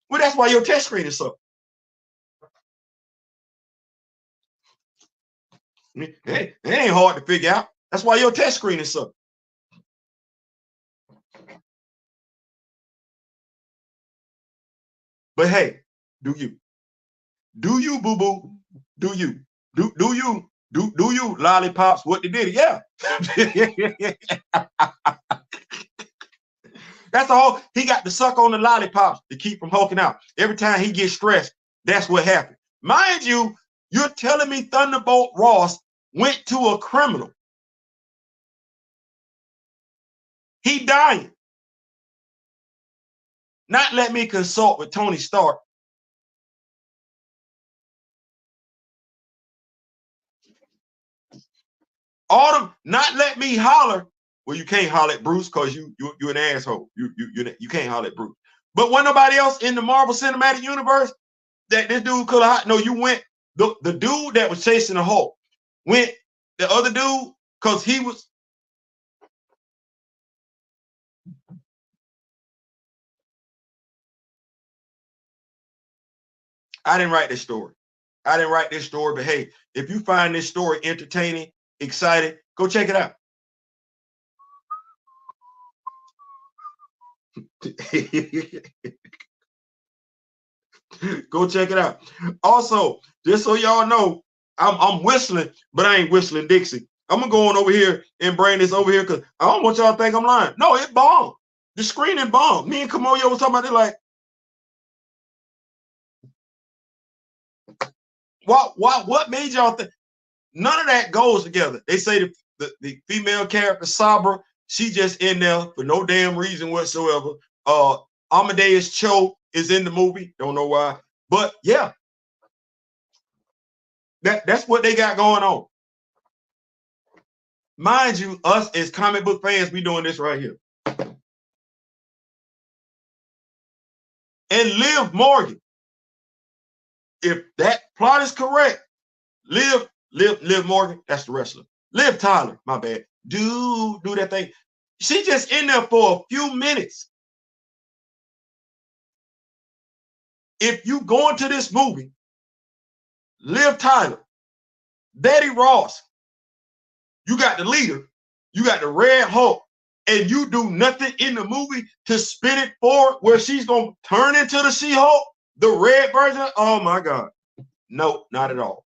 Well, that's why your test screen is up. It ain't hard to figure out. That's why your test screen is up. But hey, do you, boo-boo? Do you? Do you, lollipops? What they did? Yeah. That's all. He got to suck on the lollipops to keep from hulking out. Every time he gets stressed, that's what happened. Mind you, you're telling me Thunderbolt Ross went to a criminal. He dying. Not let me consult with Tony Stark. Autumn, not let me holler. Well, you can't holler at Bruce because you're an asshole. You can't holler at Bruce. But when nobody else in the Marvel Cinematic Universe that this dude could have, no, you went, the dude that was chasing the Hulk went the other dude because he was. I didn't write this story. But hey, if you find this story entertaining, exciting, go check it out. Go check it out. Also, just so y'all know, I'm whistling, but I ain't whistling Dixie. I'm gonna go on over here and bring this over here because I don't want y'all to think I'm lying. No, it bombed. The screening bombed. Me and Kamoyo was talking about it like, what made y'all think? None of that goes together. They say the female character Sabra, she just in there for no damn reason whatsoever. Amadeus Cho is in the movie. Don't know why, but yeah, that's what they got going on. Mind you, us as comic book fans, we doing this right here. And Liv Morgan, if that plot is correct, Liv Morgan, that's the wrestler. Liv Tyler, my bad. Do that thing. She just in there for a few minutes. If you go into this movie, Liv Tyler, Betty Ross, you got the leader, you got the Red Hulk, and you do nothing in the movie to spin it forward where she's gonna turn into the She-Hulk, the red version. Oh my God. No, not at all.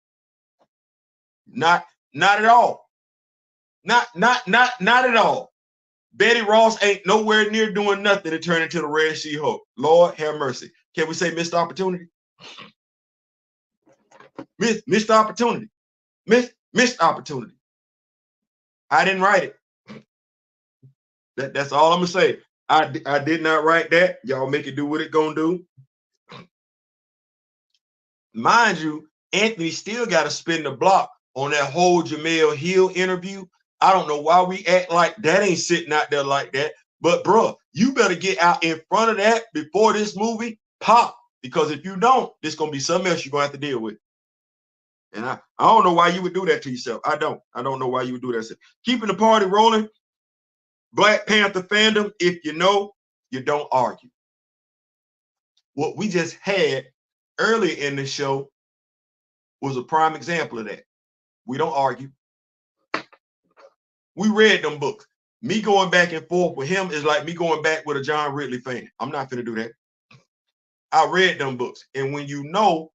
Not at all. Not at all. Betty Ross ain't nowhere near doing nothing to turn into the red She-Hulk. Lord have mercy. Can we say missed opportunity? Missed opportunity. Missed opportunity. I didn't write it. That's all I'm gonna say. I did not write that. Y'all make it do what it gonna do. Mind you, Anthony still got to spin the block on that whole Jamel Hill interview. I don't know why we act like that ain't sitting out there like that. But bro, You better get out in front of that before this movie pop, because if you don't, there's gonna be something else you're gonna have to deal with. And I don't know why you would do that to yourself. I don't know why you would do that. Keeping the party rolling. Black Panther fandom, if you know, you don't argue. What we just had earlier in the show was a prime example of that. We don't argue. We read them books. Me going back and forth with him is like me going back with a John Ridley fan. I'm not gonna do that. I read them books. And when you know,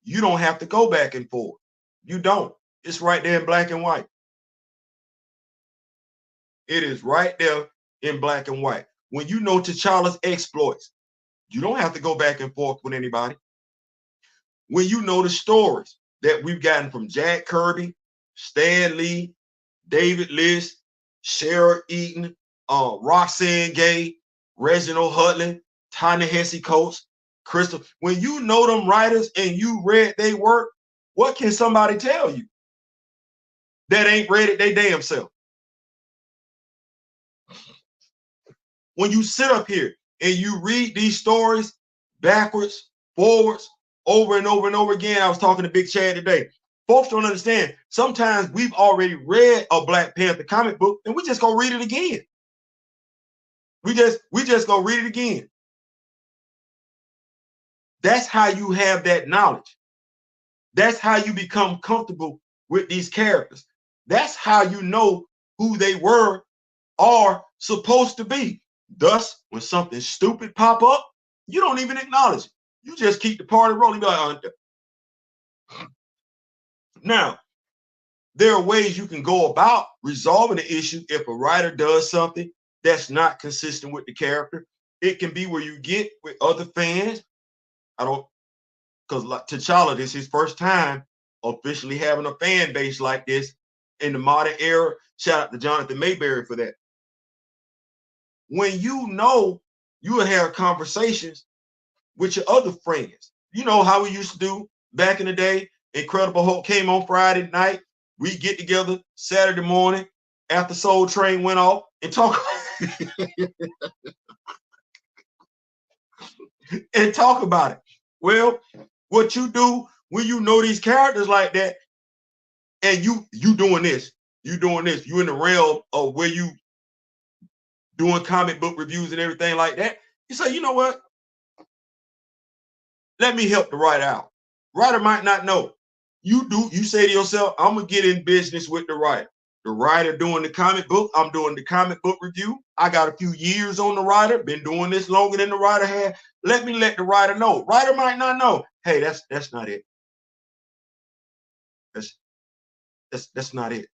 you don't have to go back and forth. You don't. It's right there in black and white. It is right there in black and white. When you know T'Challa's exploits, you don't have to go back and forth with anybody. When you know the stories that we've gotten from Jack Kirby, Stan Lee, David List, Shara Eaton, Roxanne Gay, Reginald Hudlin, Ta-Nehisi Coates, Crystal. When you know them writers and you read their work, what can somebody tell you that ain't read it they damn self? When you sit up here and you read these stories backwards, forwards, over and over and over again. I was talking to Big Chad today. Folks don't understand. Sometimes we've already read a Black Panther comic book and we just go read it again. We just go read it again. That's how you have that knowledge. That's how you become comfortable with these characters. That's how you know who they were or supposed to be. Thus, when something stupid pop up, you don't even acknowledge it. You just keep the party rolling. Now, there are ways you can go about resolving the issue if a writer does something that's not consistent with the character. It can be where you get with other fans. Because T'Challa, this is his first time officially having a fan base like this in the modern era. Shout out to Jonathan Mayberry for that. When you know, you will have conversations with your other friends. You know how we used to do back in the day. Incredible Hulk came on Friday night. We get together Saturday morning after Soul Train went off and talk and talk about it. Well, what you do when you know these characters like that, and you doing this, you in the realm of where you doing comic book reviews and everything like that, you say, you know what? Let me help the writer out. Writer might not know. You say to yourself, I'm gonna get in business with the writer. The writer doing the comic book, I'm doing the comic book review. I got a few years on the writer, been doing this longer than the writer had. Let the writer know. Writer might not know. Hey, that's not it. That's not it.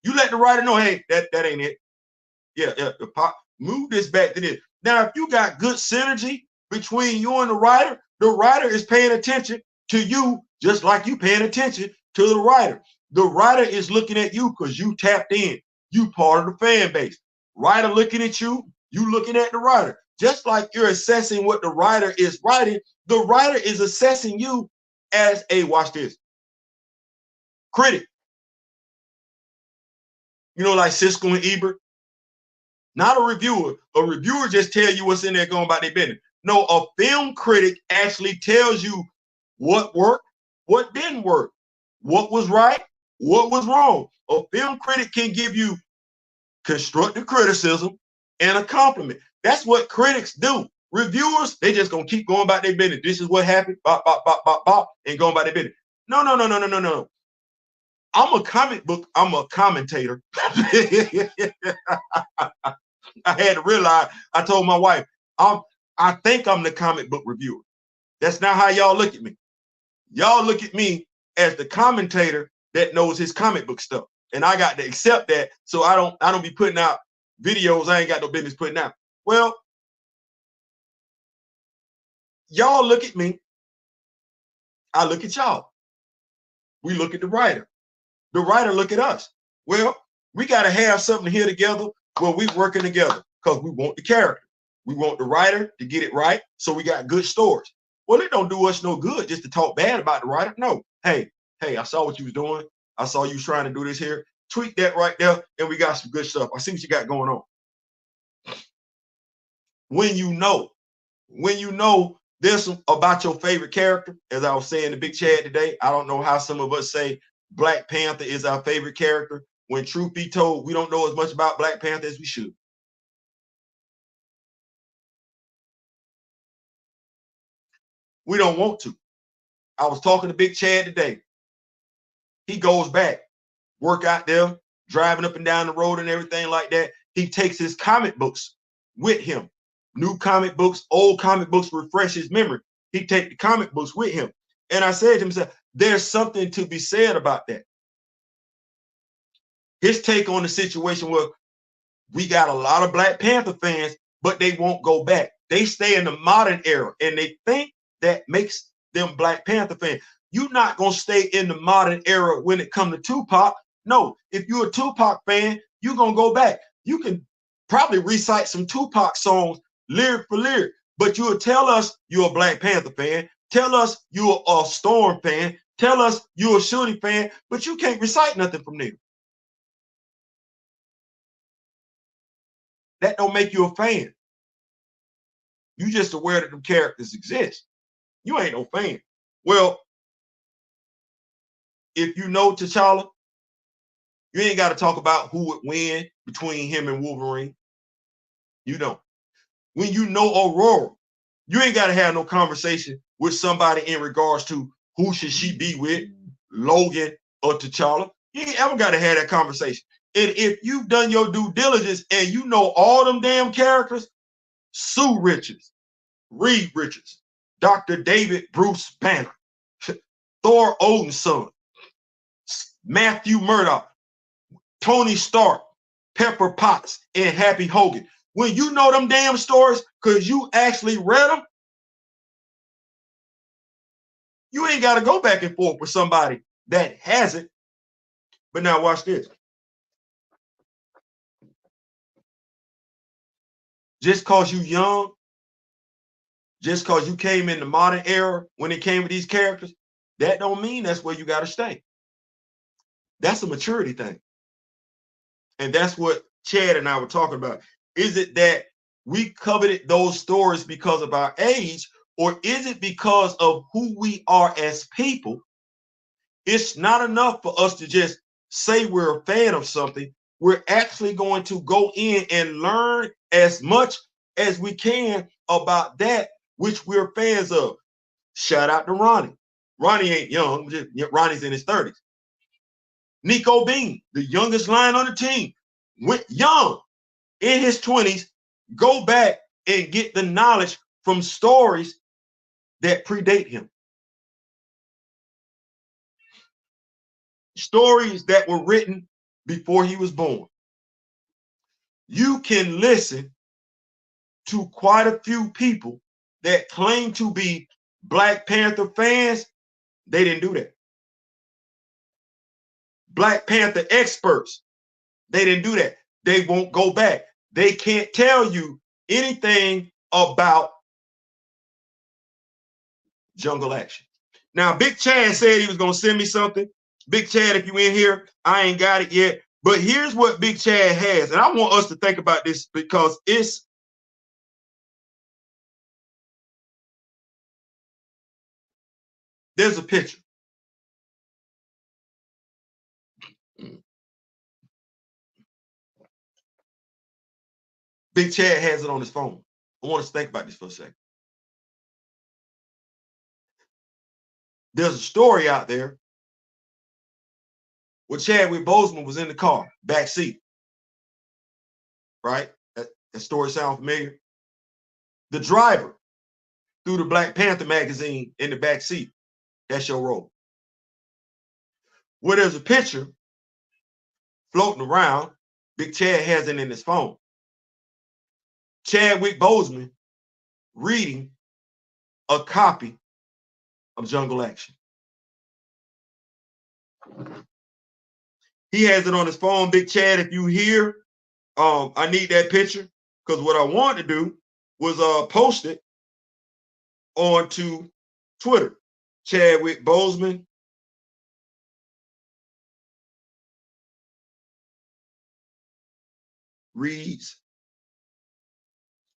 You let the writer know, hey, that ain't it. Yeah, move this back to this. Now, if you got good synergy between you and the writer is paying attention to you just like you paying attention to the writer. The writer is looking at you because you tapped in. You part of the fan base. Writer looking at you, you looking at the writer. Just like you're assessing what the writer is writing, the writer is assessing you as a, watch this, critic. You know, like Siskel and Ebert. Not a reviewer. A reviewer just tell you what's in there going about their business. No, a film critic actually tells you what worked, what didn't work, what was right, what was wrong. A film critic can give you constructive criticism and a compliment. That's what critics do. Reviewers, they just gonna keep going about their business. This is what happened, bop, bop, bop, bop, bop, and going about their business. No. I'm a comic book, I'm a commentator. I had to realize, I told my wife, I think I'm the comic book reviewer. That's not how y'all look at me. Y'all look at me as the commentator that knows his comic book stuff. And I got to accept that, so I don't be putting out videos I ain't got no business putting out. Well, y'all look at me, I look at y'all. We look at the writer. The writer look at us. Well, we got to have something here together where we working together because we want the character. We want the writer to get it right, so we got good stories. Well, it don't do us no good just to talk bad about the writer. No. Hey, I saw what you was doing. I saw you was trying to do this here. Tweak that right there, and we got some good stuff. I see what you got going on. when you know there's some about your favorite character, as I was saying to Big Chad today. I don't know how some of us say Black Panther is our favorite character, when truth be told, we don't know as much about Black Panther as we should. We don't want to. I was talking to Big Chad today. He goes back, work out there, driving up and down the road and everything like that. He takes his comic books with him. New comic books, old comic books, refresh his memory. He take the comic books with him. And I said to himself, there's something to be said about that. His take on the situation was, we got a lot of Black Panther fans, but they won't go back. They stay in the modern era, and they think that makes them Black Panther fans. You're not going to stay in the modern era when it comes to Tupac. No, if you're a Tupac fan, you're going to go back. You can probably recite some Tupac songs lyric for lyric, but you'll tell us you're a Black Panther fan. Tell us you're a Storm fan. Tell us you're a Shuri fan, but you can't recite nothing from there. That don't make you a fan. You just aware that them characters exist. You ain't no fan. Well, if you know T'Challa, you ain't got to talk about who would win between him and Wolverine. You don't. When you know Aurora, you ain't got to have no conversation with somebody in regards to who should she be with, Logan or T'Challa. You ain't ever got to have that conversation. And if you've done your due diligence and you know all them damn characters, Sue Richards, Reed Richards, Dr. David Bruce Banner, Thor Odin's son, Matthew Murdock, Tony Stark, Pepper Potts, and Happy Hogan. When you know them damn stories because you actually read them, you ain't got to go back and forth with somebody that hasn't. But now watch this. Just because you young, just because you came in the modern era when it came with these characters, that don't mean that's where you got to stay. That's a maturity thing. And that's what Chad and I were talking about. Is it that we coveted those stories because of our age, or is it because of who we are as people? It's not enough for us to just say we're a fan of something. We're actually going to go in and learn as much as we can about that which we're fans of. Shout out to Ronnie. Ronnie ain't young, Ronnie's in his 30s. Nico Bean, the youngest lion on the team, went young in his 20s. Go back and get the knowledge from stories that predate him. Stories that were written before he was born. You can listen to quite a few people that claim to be Black Panther fans. They didn't do that. Black Panther experts, they didn't do that. They won't go back. They can't tell you anything about Jungle Action. Now, Big Chad said he was going to send me something. Big Chad, if you in here, I ain't got it yet. But here's what Big Chad has. And I want us to think about this because there's a picture. Big Chad has it on his phone. I want us to think about this for a second. There's a story out there where Chadwick Boseman was in the car, back seat. Right? That story sound familiar? The driver threw the Black Panther magazine in the back seat. That's your role. Where there's a picture floating around, Big Chad has it in his phone. Chadwick Boseman reading a copy of Jungle Action. He has it on his phone. Big Chad, if you hear, I need that picture because what I wanted to do was post it onto Twitter. Chadwick Boseman reads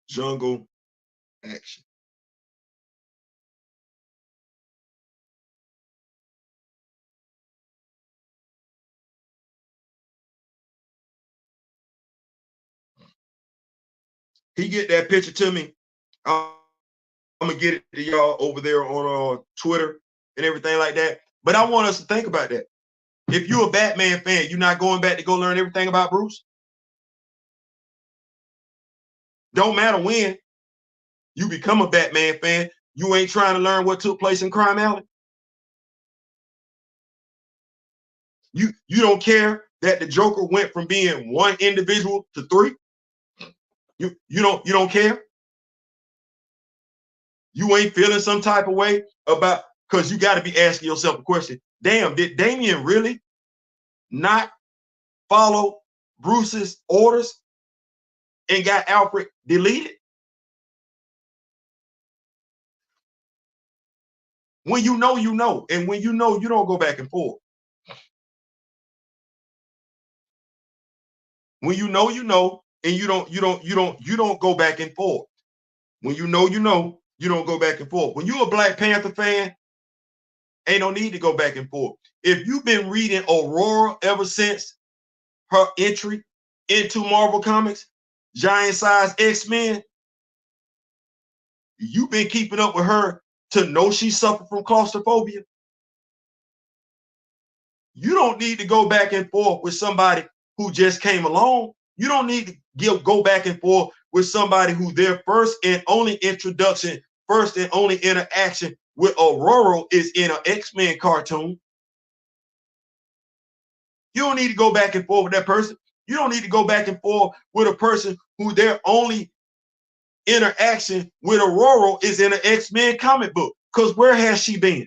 jungle action. He get that picture to me. I'm gonna get it to y'all over there on Twitter and everything like that. But I want us to think about that. If you're a Batman fan, you're not going back to go learn everything about Bruce. Don't matter when you become a Batman fan, you ain't trying to learn what took place in Crime Alley. You don't care that the Joker went from being one individual to three. You don't care. You ain't feeling some type of way about, because you got to be asking yourself a question. Damn, did Damian really not follow Bruce's orders and got Alfred deleted? When you know, you know. And when you know, you don't go back and forth. When you know, you know, and you don't go back and forth. When you know, you don't go back and forth. When you're a Black Panther fan, ain't no need to go back and forth. If you've been reading Aurora ever since her entry into Marvel Comics, giant size X-Men, you've been keeping up with her to know she suffered from claustrophobia. You don't need to go back and forth with somebody who just came along. You don't need to go back and forth with somebody who their first and only introduction, first and only interaction with Ororo is in an X-Men cartoon. You don't need to go back and forth with that person. You don't need to go back and forth with a person who their only interaction with Ororo is in an X-Men comic book. Because where has she been?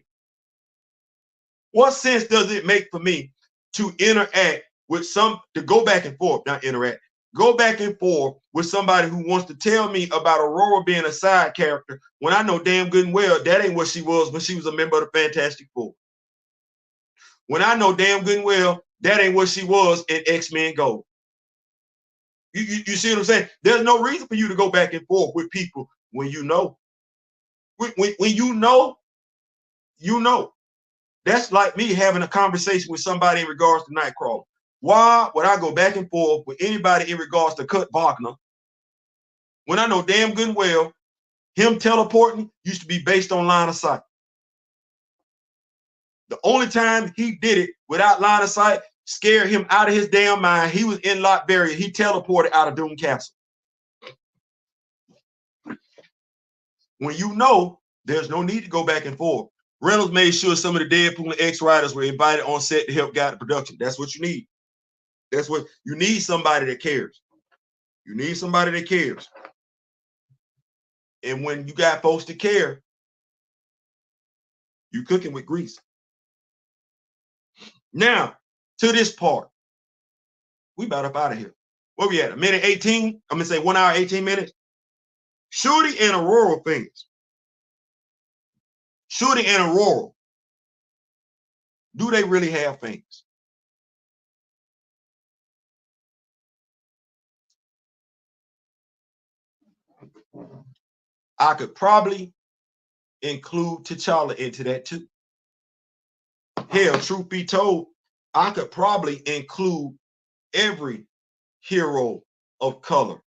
What sense does it make for me to interact with to go back and forth, not interact, go back and forth with somebody who wants to tell me about Aurora being a side character when I know damn good and well that ain't what she was when she was a member of the Fantastic Four? When I know damn good and well that ain't what she was in X-Men Gold. You see what I'm saying? There's no reason for you to go back and forth with people when you know. When you know, you know. That's like me having a conversation with somebody in regards to Nightcrawler. Why would I go back and forth with anybody in regards to Kurt Wagner when I know damn good and well him teleporting used to be based on line of sight? The only time he did it without line of sight scared him out of his damn mind. He was in Lockberry. He teleported out of Doom Castle. When you know, there's no need to go back and forth. Reynolds made sure some of the Deadpool and X-Riders were invited on set to help guide the production. That's what you need. That's what you need, somebody that cares. You need somebody that cares. And when you got folks that care, you cooking with grease. Now, to this part, we about up out of here. Where we at? 1:18? I'm gonna say 1 hour, 18 minutes. Shuri and Ororo fans. Shuri and Ororo. Do they really have fans? I could probably include T'Challa into that too. Hell, truth be told, I could probably include every hero of color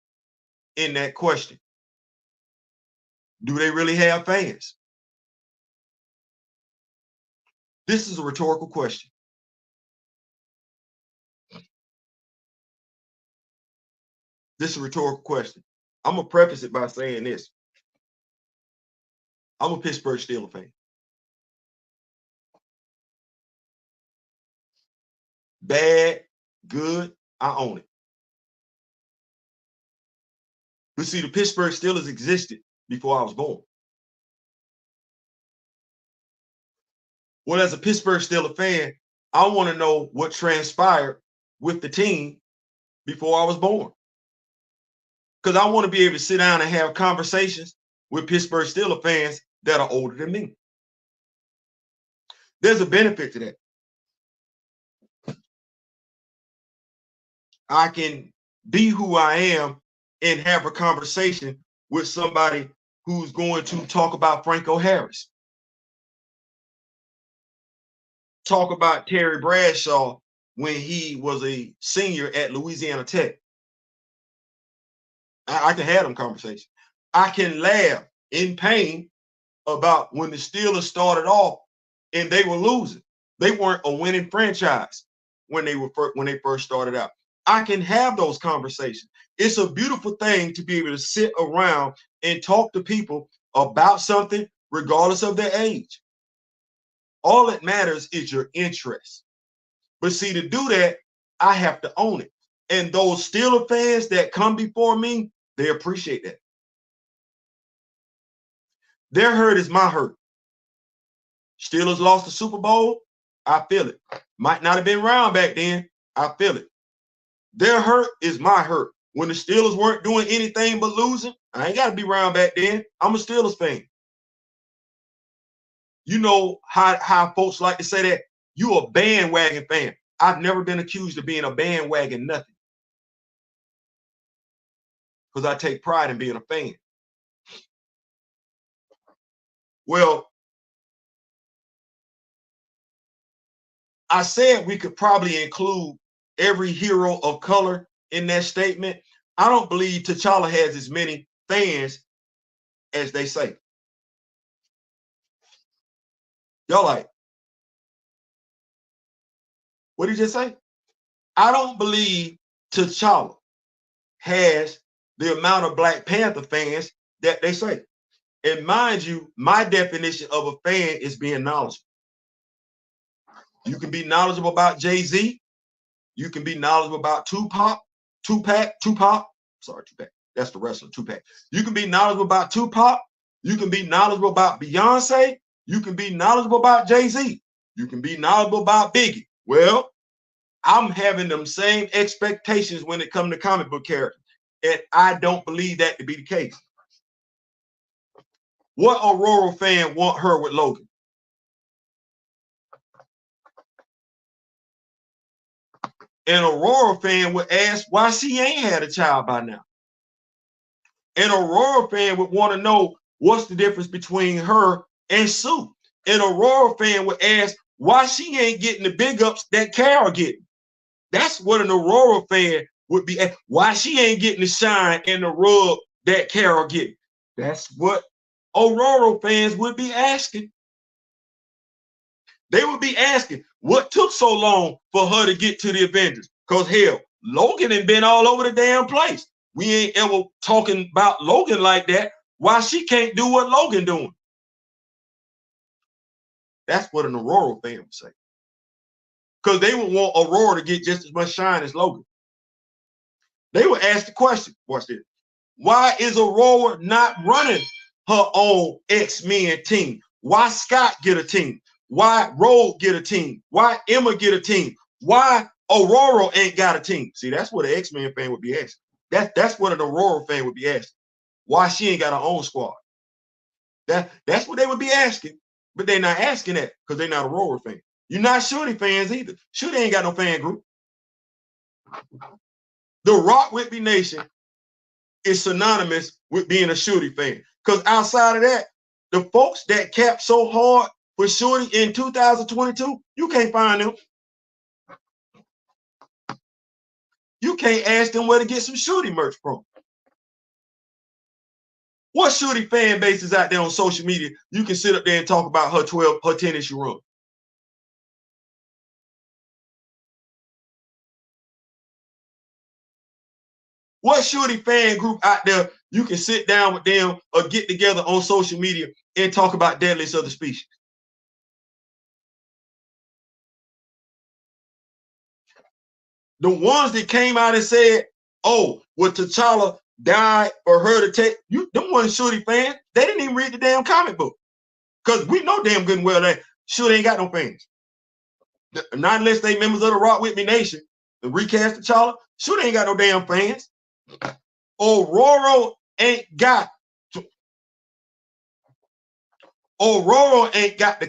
in that question. Do they really have fans? This is a rhetorical question. This is a rhetorical question. I'm going to preface it by saying this. I'm a Pittsburgh Steelers fan. Bad, good, I own it. But see, the Pittsburgh Steelers existed before I was born. Well, as a Pittsburgh Steelers fan, I want to know what transpired with the team before I was born. Because I want to be able to sit down and have conversations with Pittsburgh Steelers fans that are older than me. There's a benefit to that. I can be who I am and have a conversation with somebody who's going to talk about Franco Harris, talk about Terry Bradshaw when he was a senior at Louisiana Tech. I can have them conversations. I can laugh in pain about when the Steelers started off and they were losing. They weren't a winning franchise when they first started out. I can have those conversations. It's a beautiful thing to be able to sit around and talk to people about something, regardless of their age. All that matters is your interest. But see, to do that, I have to own it. And those Steeler fans that come before me, they appreciate that. Their hurt is my hurt. Steelers lost the Super Bowl, I feel it. Might not have been around back then, I feel it. Their hurt is my hurt. When the Steelers weren't doing anything but losing, I ain't got to be around back then. I'm a Steelers fan. You know how folks like to say that? You a bandwagon fan. I've never been accused of being a bandwagon nothing. Because I take pride in being a fan. Well, I said we could probably include every hero of color in that statement. I don't believe T'Challa has as many fans as they say. Y'all like, what did you just say? I don't believe T'Challa has the amount of Black Panther fans that they say. And mind you, my definition of a fan is being knowledgeable. You can be knowledgeable about Jay-Z. You can be knowledgeable about Tupac. Sorry, Tupac. That's the wrestler, Tupac. You can be knowledgeable about Tupac. You can be knowledgeable about Beyonce. You can be knowledgeable about Jay-Z. You can be knowledgeable about Biggie. Well, I'm having them same expectations when it comes to comic book characters. And I don't believe that to be the case. What Ororo fan want her with Logan? An Aurora fan would ask why she ain't had a child by now. An Aurora fan would want to know what's the difference between her and Sue. An Aurora fan would ask why she ain't getting the big ups that Carol getting. That's what an Aurora fan would be. Why she ain't getting the shine and the rub that Carol getting. That's what Aurora fans would be asking. They would be asking, what took so long for her to get to the Avengers? Because hell, Logan ain't been all over the damn place. We ain't ever talking about Logan like that. Why she can't do what Logan doing? That's what an Aurora fan would say. Because they would want Aurora to get just as much shine as Logan. They would ask the question, watch this. Why is Aurora not running her own X-Men team? Why Scott get a team? Why Rogue get a team? Why Emma get a team? Why Aurora ain't got a team? See, that's what an X-Men fan would be asking. That's what an Aurora fan would be asking. Why she ain't got her own squad? That's what they would be asking, but they're not asking that because they're not a Aurora fan. You're not Shuri fans either. Shuri ain't got no fan group. The Rock with Me Nation is synonymous with being a Shuri fan. Because outside of that, the folks that capped so hard for Shuri in 2022, you can't find them. You can't ask them where to get some Shuri merch from. What Shuri fan base is out there on social media? You can sit up there and talk about her 10-issue run. What Shuri fan group out there you can sit down with them or get together on social media and talk about deadliest of the species? The ones that came out and said, oh, well, T'Challa died for her to take, you, them ones Shuri fans, they didn't even read the damn comic book. Because we know damn good and well that Shuri ain't got no fans. Not unless they members of the Rock With Me Nation. The recast T'Challa, Shuri ain't got no damn fans. Ororo ain't got the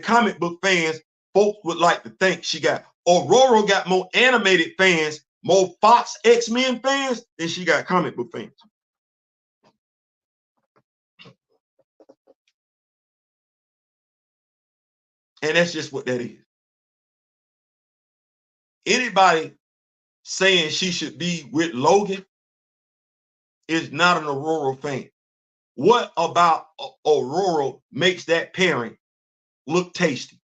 comic book fans folks would like to think she got. Ororo got more animated fans, more Fox X-Men fans than she got comic book fans. And that's just what that is. Anybody saying she should be with Logan is not an Ororo fan. What about Ororo makes that pairing look tasty,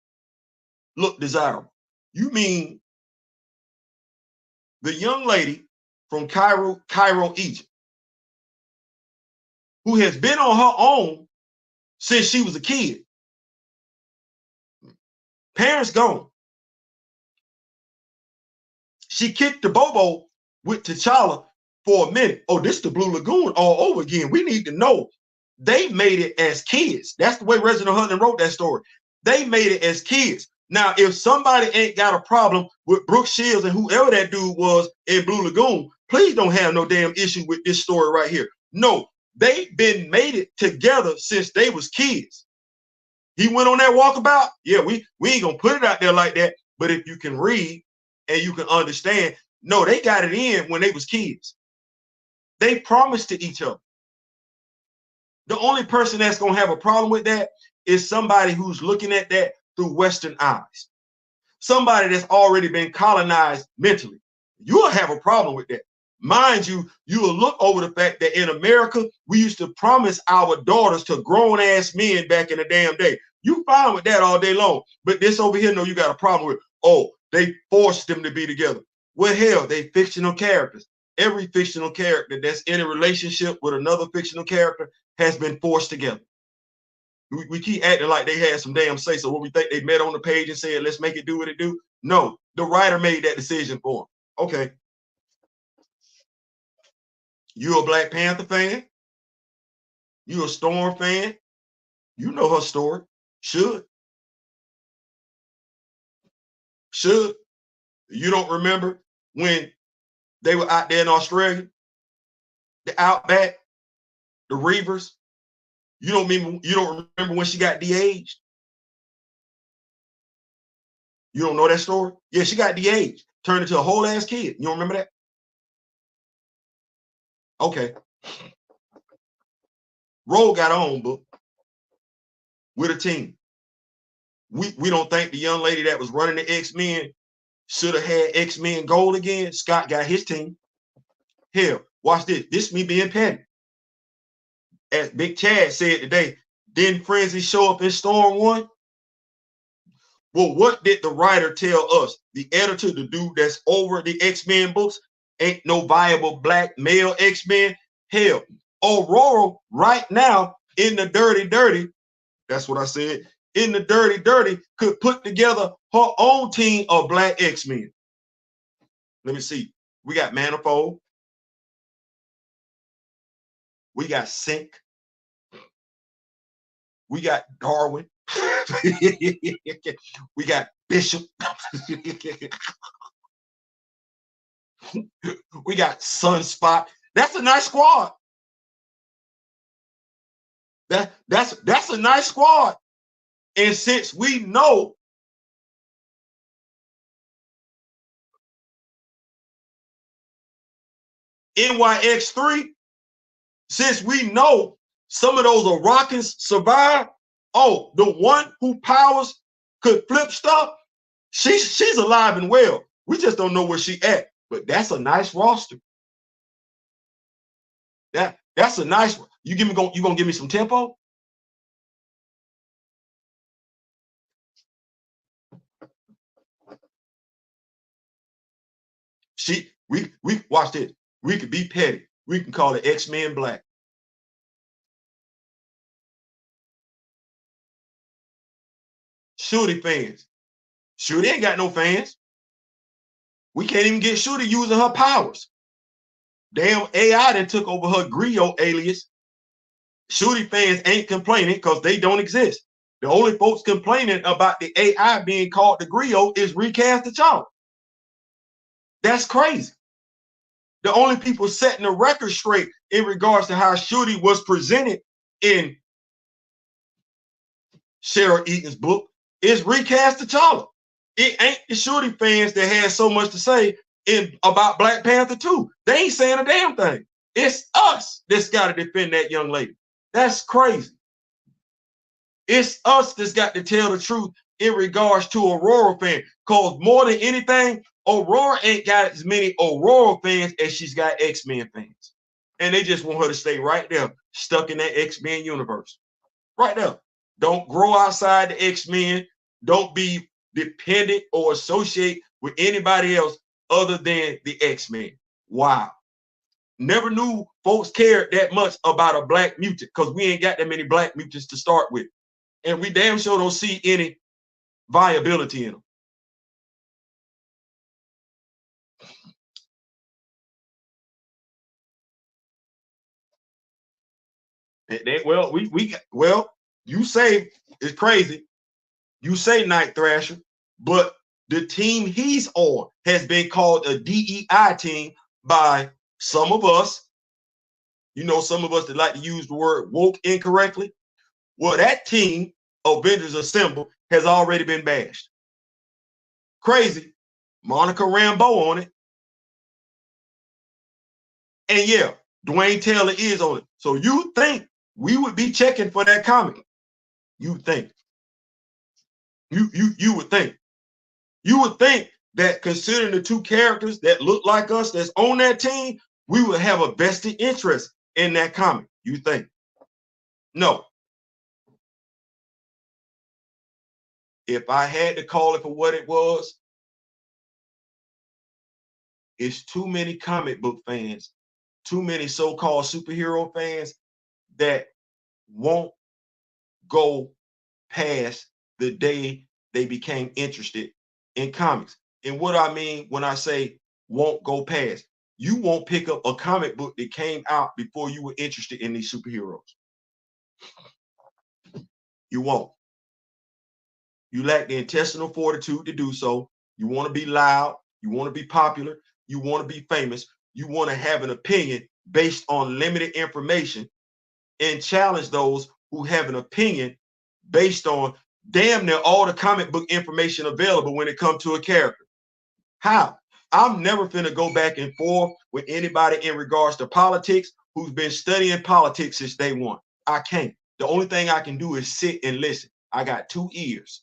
look desirable? You mean the young lady from Cairo, Egypt, who has been on her own since she was a kid. Parents gone. She kicked the Bobo with T'Challa for a minute. Oh, this is the Blue Lagoon all over again. We need to know. They made it as kids. That's the way Reginald Hudlin wrote that story. They made it as kids. Now, if somebody ain't got a problem with Brooke Shields and whoever that dude was in Blue Lagoon, please don't have no damn issue with this story right here. No, they've been made it together since they was kids. He went on that walkabout. Yeah, we ain't gonna put it out there like that. But if you can read and you can understand, no, they got it in when they was kids. They promised to each other. The only person that's gonna have a problem with that is somebody who's looking at that through Western eyes. Somebody that's already been colonized mentally. You'll have a problem with that. Mind you, you will look over the fact that in America, we used to promise our daughters to grown-ass men back in the damn day. You fine with that all day long. But this over here, no, you got a problem with, oh, they forced them to be together. Well, hell, they fictional characters. Every fictional character that's in a relationship with another fictional character has been forced together. We keep acting like they had some damn say. So what we think they met on the page and said, let's make it do what it do. No, the writer made that decision for them. Okay. You a Black Panther fan? You a Storm fan? You know her story. Should. You don't remember when they were out there in Australia? The Outback, the Reavers. You don't remember when she got de-aged? You don't know that story? Yeah, she got de-aged, turned into a whole ass kid. You don't remember that? Okay. Roll got her own book with a team. We don't think the young lady that was running the X-Men should have had X-Men gold again. Scott got his team. Hell, watch this. This me being petty. As Big Chad said today, didn't Frenzy show up in Storm 1? Well, what did the writer tell us? The editor, the dude that's over the X-Men books, ain't no viable black male X-Men. Hell, Ororo right now in the Dirty, that's what I said, in the Dirty, could put together her own team of black X-Men. Let me see. We got Manifold. We got Sync. We got Darwin. We got Bishop. We got Sunspot. That's a nice squad. That's a nice squad. And since we know NYX3, since we know some of those Iraqians survive, oh, the one who powers could flip stuff, she's alive and well. We just don't know where she at. But that's a nice roster. That's a nice one. You gonna give me some tempo? We watch this. We could be petty. We can call it X-Men Black. Shuri fans. Shuri ain't got no fans. We can't even get Shuri using her powers. Damn AI that took over her griot alias. Shuri fans ain't complaining because they don't exist. The only folks complaining about the AI being called the griot is Recast T'Challa. That's crazy. The only people setting the record straight in regards to how Shuri was presented in Cheryl Eaton's book is Recast T'Challa. It ain't the Shuri fans that had so much to say about Black Panther 2. They ain't saying a damn thing. It's us that's got to defend that young lady. That's crazy. It's us that's got to tell the truth in regards to Aurora fans. Because more than anything, Aurora ain't got as many Aurora fans as she's got X-Men fans. And they just want her to stay right there, stuck in that X-Men universe. Right there. Don't grow outside the X-Men. Don't be dependent or associate with anybody else other than the X-Men. Wow. Never knew folks cared that much about a black mutant because we ain't got that many black mutants to start with. And we damn sure don't see any viability in them. Well, you say it's crazy. You say Night Thrasher, but the team he's on has been called a DEI team by some of us. You know, some of us that like to use the word woke incorrectly. Well, that team, Avengers Assemble, has already been bashed. Crazy. Monica Rambeau on it. And yeah, Dwayne Taylor is on it. So you think we would be checking for that comic? You think. You would think. You would think that considering the two characters that look like us that's on that team, we would have a vested interest in that comic. You think? No. If I had to call it for what it was, it's too many comic book fans, too many so-called superhero fans that won't go past the day they became interested in comics. And what I mean when I say won't go past, you won't pick up a comic book that came out before you were interested in these superheroes. You won't. You lack the intestinal fortitude to do so. You want to be loud. You want to be popular. You want to be famous. You want to have an opinion based on limited information and challenge those who have an opinion based on damn near all the comic book information available when it comes to a character. How? I'm never finna go back and forth with anybody in regards to politics who's been studying politics since day one. I can't. The only thing I can do is sit and listen. I got 2 ears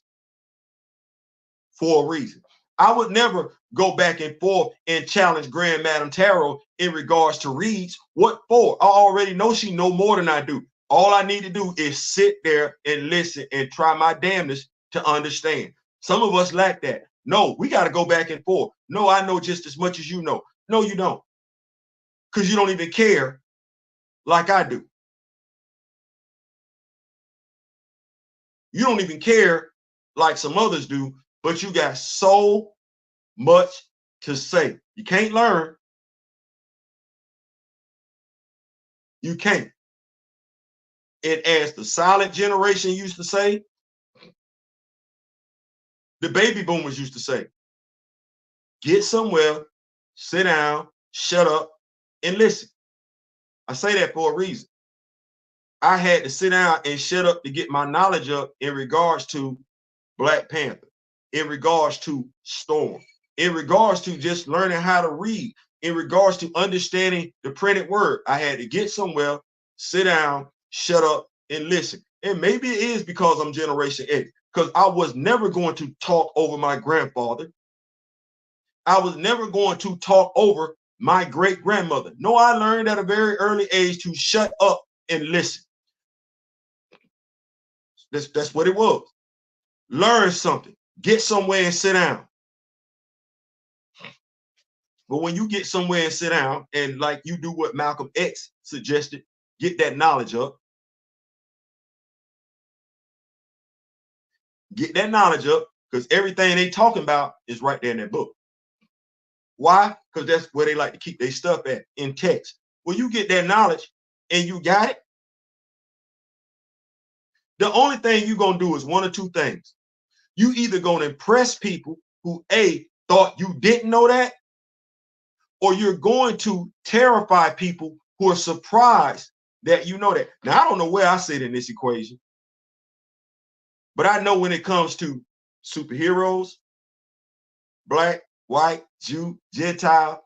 for a reason. I would never go back and forth and challenge Grand Madam Tarot in regards to reads. What for? I already know she know more than I do. All I need to do is sit there and listen and try my damnedest to understand. Some of us lack that. No, we got to go back and forth. No, I know just as much as you know. No, you don't. Because you don't even care like I do. You don't even care like some others do, but you got so much to say. You can't learn. You can't. And as the silent generation used to say, the baby boomers used to say, get somewhere, sit down, shut up, and listen. I say that for a reason. I had to sit down and shut up to get my knowledge up in regards to Black Panther, in regards to Storm, in regards to just learning how to read, in regards to understanding the printed word. I had to get somewhere, sit down, shut up, and listen. And maybe it is because I'm Generation X, because I was never going to talk over my grandfather. I was never going to talk over my great grandmother. No, I learned at a very early age to shut up and listen. That's what it was. Learn something, get somewhere and sit down. But when you get somewhere and sit down, and like you do what Malcolm X suggested, get that knowledge up. Get that knowledge up, because everything they talking about is right there in that book. Why? Because that's where they like to keep their stuff at, in text. Well, you get that knowledge and you got it. The only thing you're going to do is one or two things. You either going to impress people who, A, thought you didn't know that, or you're going to terrify people who are surprised that you know that. Now, I don't know where I sit in this equation, but I know when it comes to superheroes, Black, white, Jew, Gentile,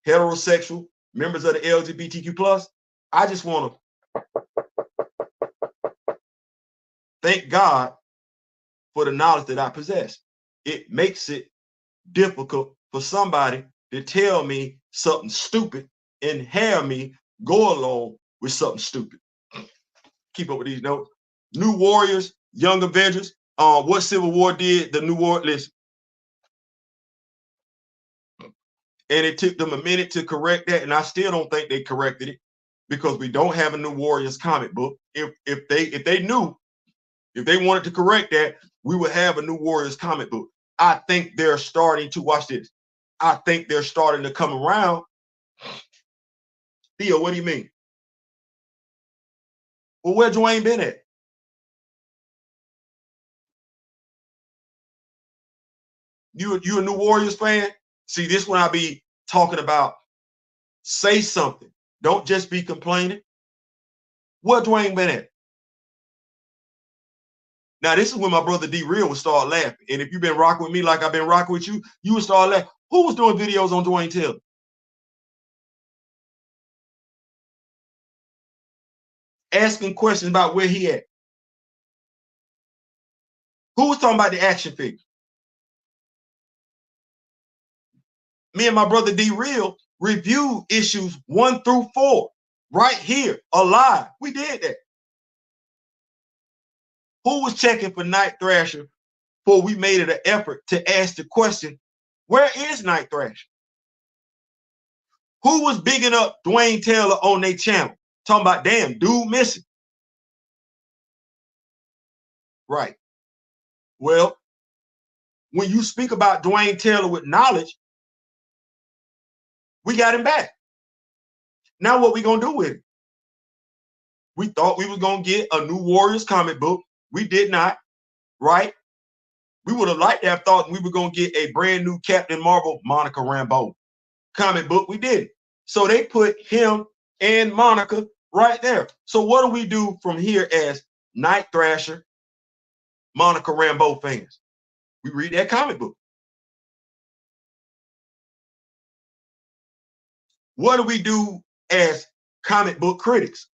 heterosexual, members of the LGBTQ+, I just want to thank God for the knowledge that I possess. It makes it difficult for somebody to tell me something stupid and have me go along with something stupid. Keep up with these notes. New Warriors, Young Avengers. What Civil War did the New War? Listen. And it took them a minute to correct that, and I still don't think they corrected it because we don't have a New Warriors comic book. If they knew, if they wanted to correct that, we would have a New Warriors comic book. I think they're starting to watch this. I think they're starting to come around. Theo, what do you mean? Well, where Dwayne been at? You a New Warriors fan? See, this one I be talking about. Say something. Don't just be complaining. Where Dwayne been at? Now, this is when my brother D Real would start laughing. And if you've been rocking with me like I've been rocking with you, you would start laughing. Who was doing videos on Dwayne Taylor? Asking questions about where he at. Who was talking about the action figure? Me and my brother D Real reviewed issues 1 through 4 right here, alive. We did that. Who was checking for Night Thrasher before we made it an effort to ask the question, where is Night Thrasher? Who was bigging up Dwayne Taylor on their channel? Talking about, damn, dude missing. Right. Well, when you speak about Dwayne Taylor with knowledge, we got him back. Now what we gonna do with it? We thought we was gonna get a New Warriors comic book. We did not, right? We would have liked to have thought we were gonna get a brand new Captain Marvel, Monica Rambeau comic book. We didn't. So they put him and Monica right there. So what do we do from here as Night Thrasher, Monica Rambeau fans? We read that comic book. What do we do as comic book critics?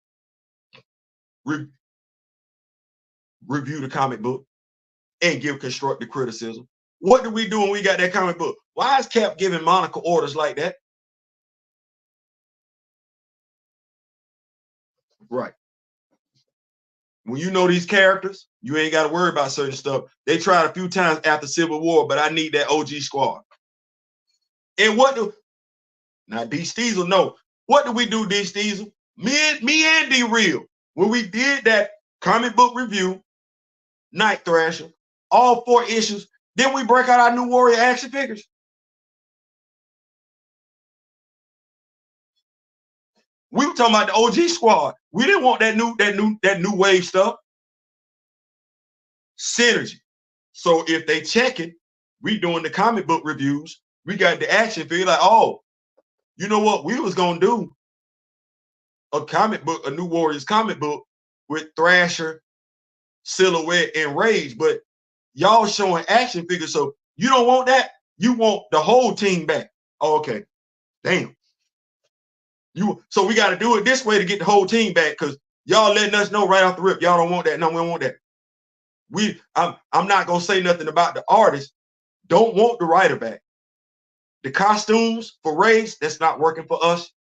Review the comic book and give constructive criticism. What do we do when we got that comic book? Why is Cap giving Monica orders like that? Right. When you know these characters, you ain't got to worry about certain stuff. They tried a few times after Civil War, but I need that OG squad. And what do now D Steezel know? What do we do, D Steezel? Me and D Real, when we did that comic book review, Night Thrasher, all 4 issues, then we break out our New Warrior action figures. We were talking about the OG squad. We didn't want that new wave stuff. Synergy. So if they check it, we doing the comic book reviews. We got the action figure. Like, oh, you know what? We was gonna do a comic book, a New Warriors comic book with Thrasher, Silhouette, and Rage, but y'all showing action figures. So you don't want that. You want the whole team back. Oh, okay. Damn. So we got to do it this way to get the whole team back because y'all letting us know right off the rip. Y'all don't want that. No, we don't want that. I'm not gonna say nothing about the artist. Don't want the writer back. The costumes for Rage, that's not working for us.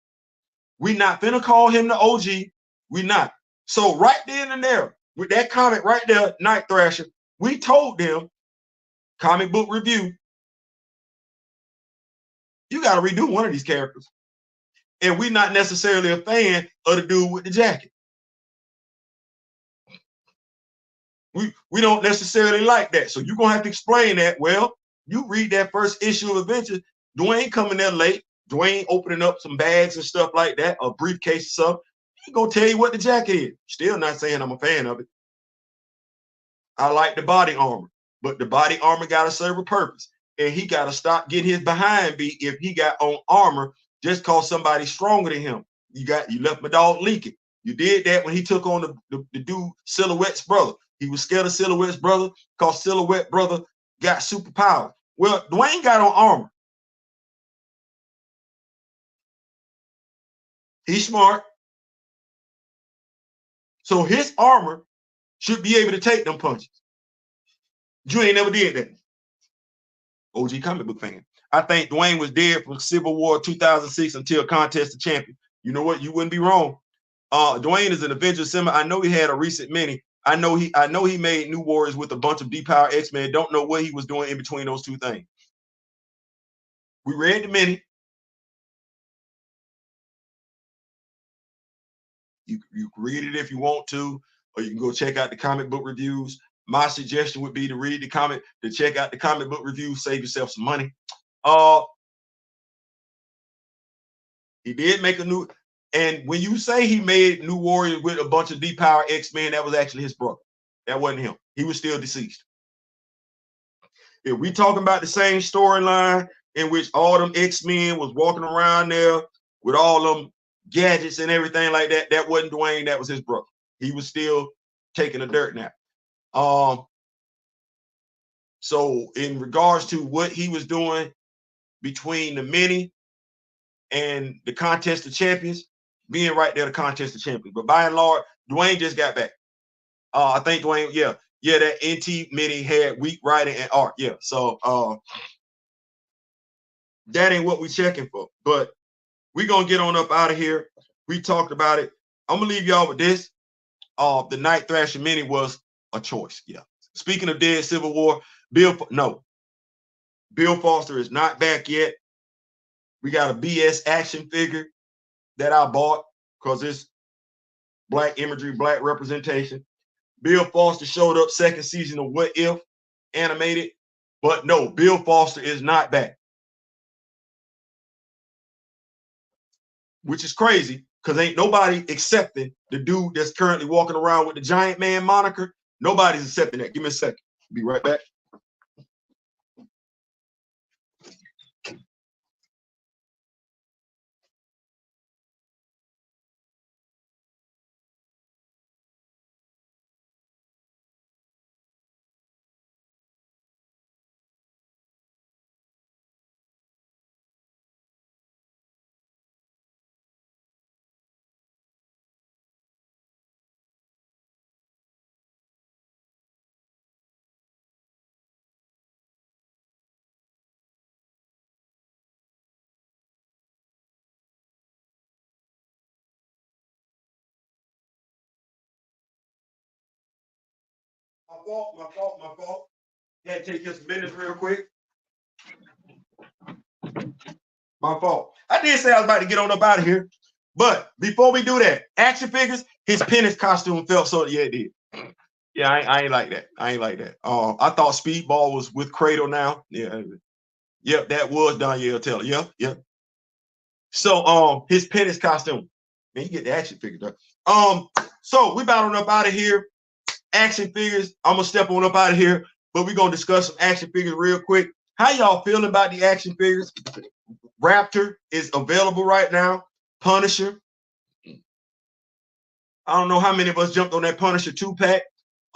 We not finna call him the OG. We not. So right then and there, with that comic right there, Night Thrasher, we told them, comic book review, you got to redo one of these characters. And we're not necessarily a fan of the dude with the jacket. We don't necessarily like that. So you're going to have to explain that. Well, you read that first issue of Avengers, Dwayne coming there late, Dwayne opening up some bags and stuff like that, a briefcase or something. He going to tell you what the jacket is. Still not saying I'm a fan of it. I like the body armor, but the body armor got to serve a purpose. And he got to stop getting his behind beat if he got on armor just cause somebody's stronger than him. You left my dog leaking. You did that when he took on the dude Silhouette's brother. He was scared of Silhouette's brother because Silhouette brother got superpowers. Well, Dwayne got on armor. He's smart. So his armor should be able to take them punches. You ain't never did that. OG comic book fan. I think Dwayne was dead from Civil War 2006 until Contest of Champions. You know what? You wouldn't be wrong. Dwayne is an Avengers symbol. I know he had a recent mini. I know he made New Warriors with a bunch of D-Power X-Men. Don't know what he was doing in between those two things. We read the mini. You can read it if you want to, or you can go check out the comic book reviews. My suggestion would be to read the comic, to check out the comic book reviews, save yourself some money. He did make a new, and when you say he made New Warriors with a bunch of D-Power X-Men, that was actually his brother. That wasn't him. He was still deceased. If we talking about the same storyline in which all them X-Men was walking around there with all them gadgets and everything like that, that wasn't Dwayne, that was his brother. He was still taking a dirt nap. So in regards to what he was doing between the mini and the Contest of Champions, being right there, the Contest of Champions. But by and large, Dwayne just got back. I think Dwayne, yeah, that NT mini had weak writing and art. Yeah, so that ain't what we checking for. But we gonna get on up out of here. We talked about it. I'm gonna leave y'all with this. The Night Thrasher mini was a choice. Yeah. Speaking of dead Civil War, Bill Foster is not back yet. We got a BS action figure that I bought because it's black imagery, black representation. Bill Foster showed up second season of What If animated, but no, Bill Foster is not back. Which is crazy because ain't nobody accepting the dude that's currently walking around with the Giant Man moniker. Nobody's accepting that. Give me a second. Be right back. My fault. Had to take just a minute real quick. My fault. I did say I was about to get on up out of here. But before we do that, action figures, his penis costume felt so, yeah, it did. Yeah, I ain't like that. I ain't like that. I thought Speedball was with Cradle now. Yeah. Yep, that was Danielle Taylor. Yep. So his penis costume. Man, you get the action figure done. So we about on up out of here. Action figures. I'm gonna step on up out of here, but we're gonna discuss some action figures real quick. How y'all feeling about the action figures? Raptor is available right now. Punisher. I don't know how many of us jumped on that Punisher 2-pack.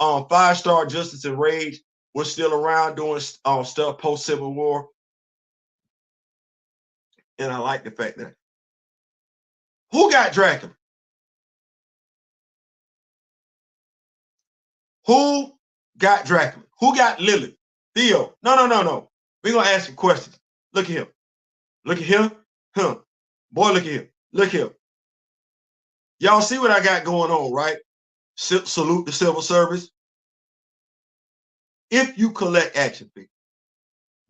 5-star Justice and Rage was still around doing stuff post Civil War. And I like the fact that who got Dracula? Who got Dracula? Who got Lilith? Theo? No. We're gonna ask some questions. Look at him. Look at him. Huh. Boy, look at him. Look at him. Y'all see what I got going on, right? Salute the civil service. If you collect action figures,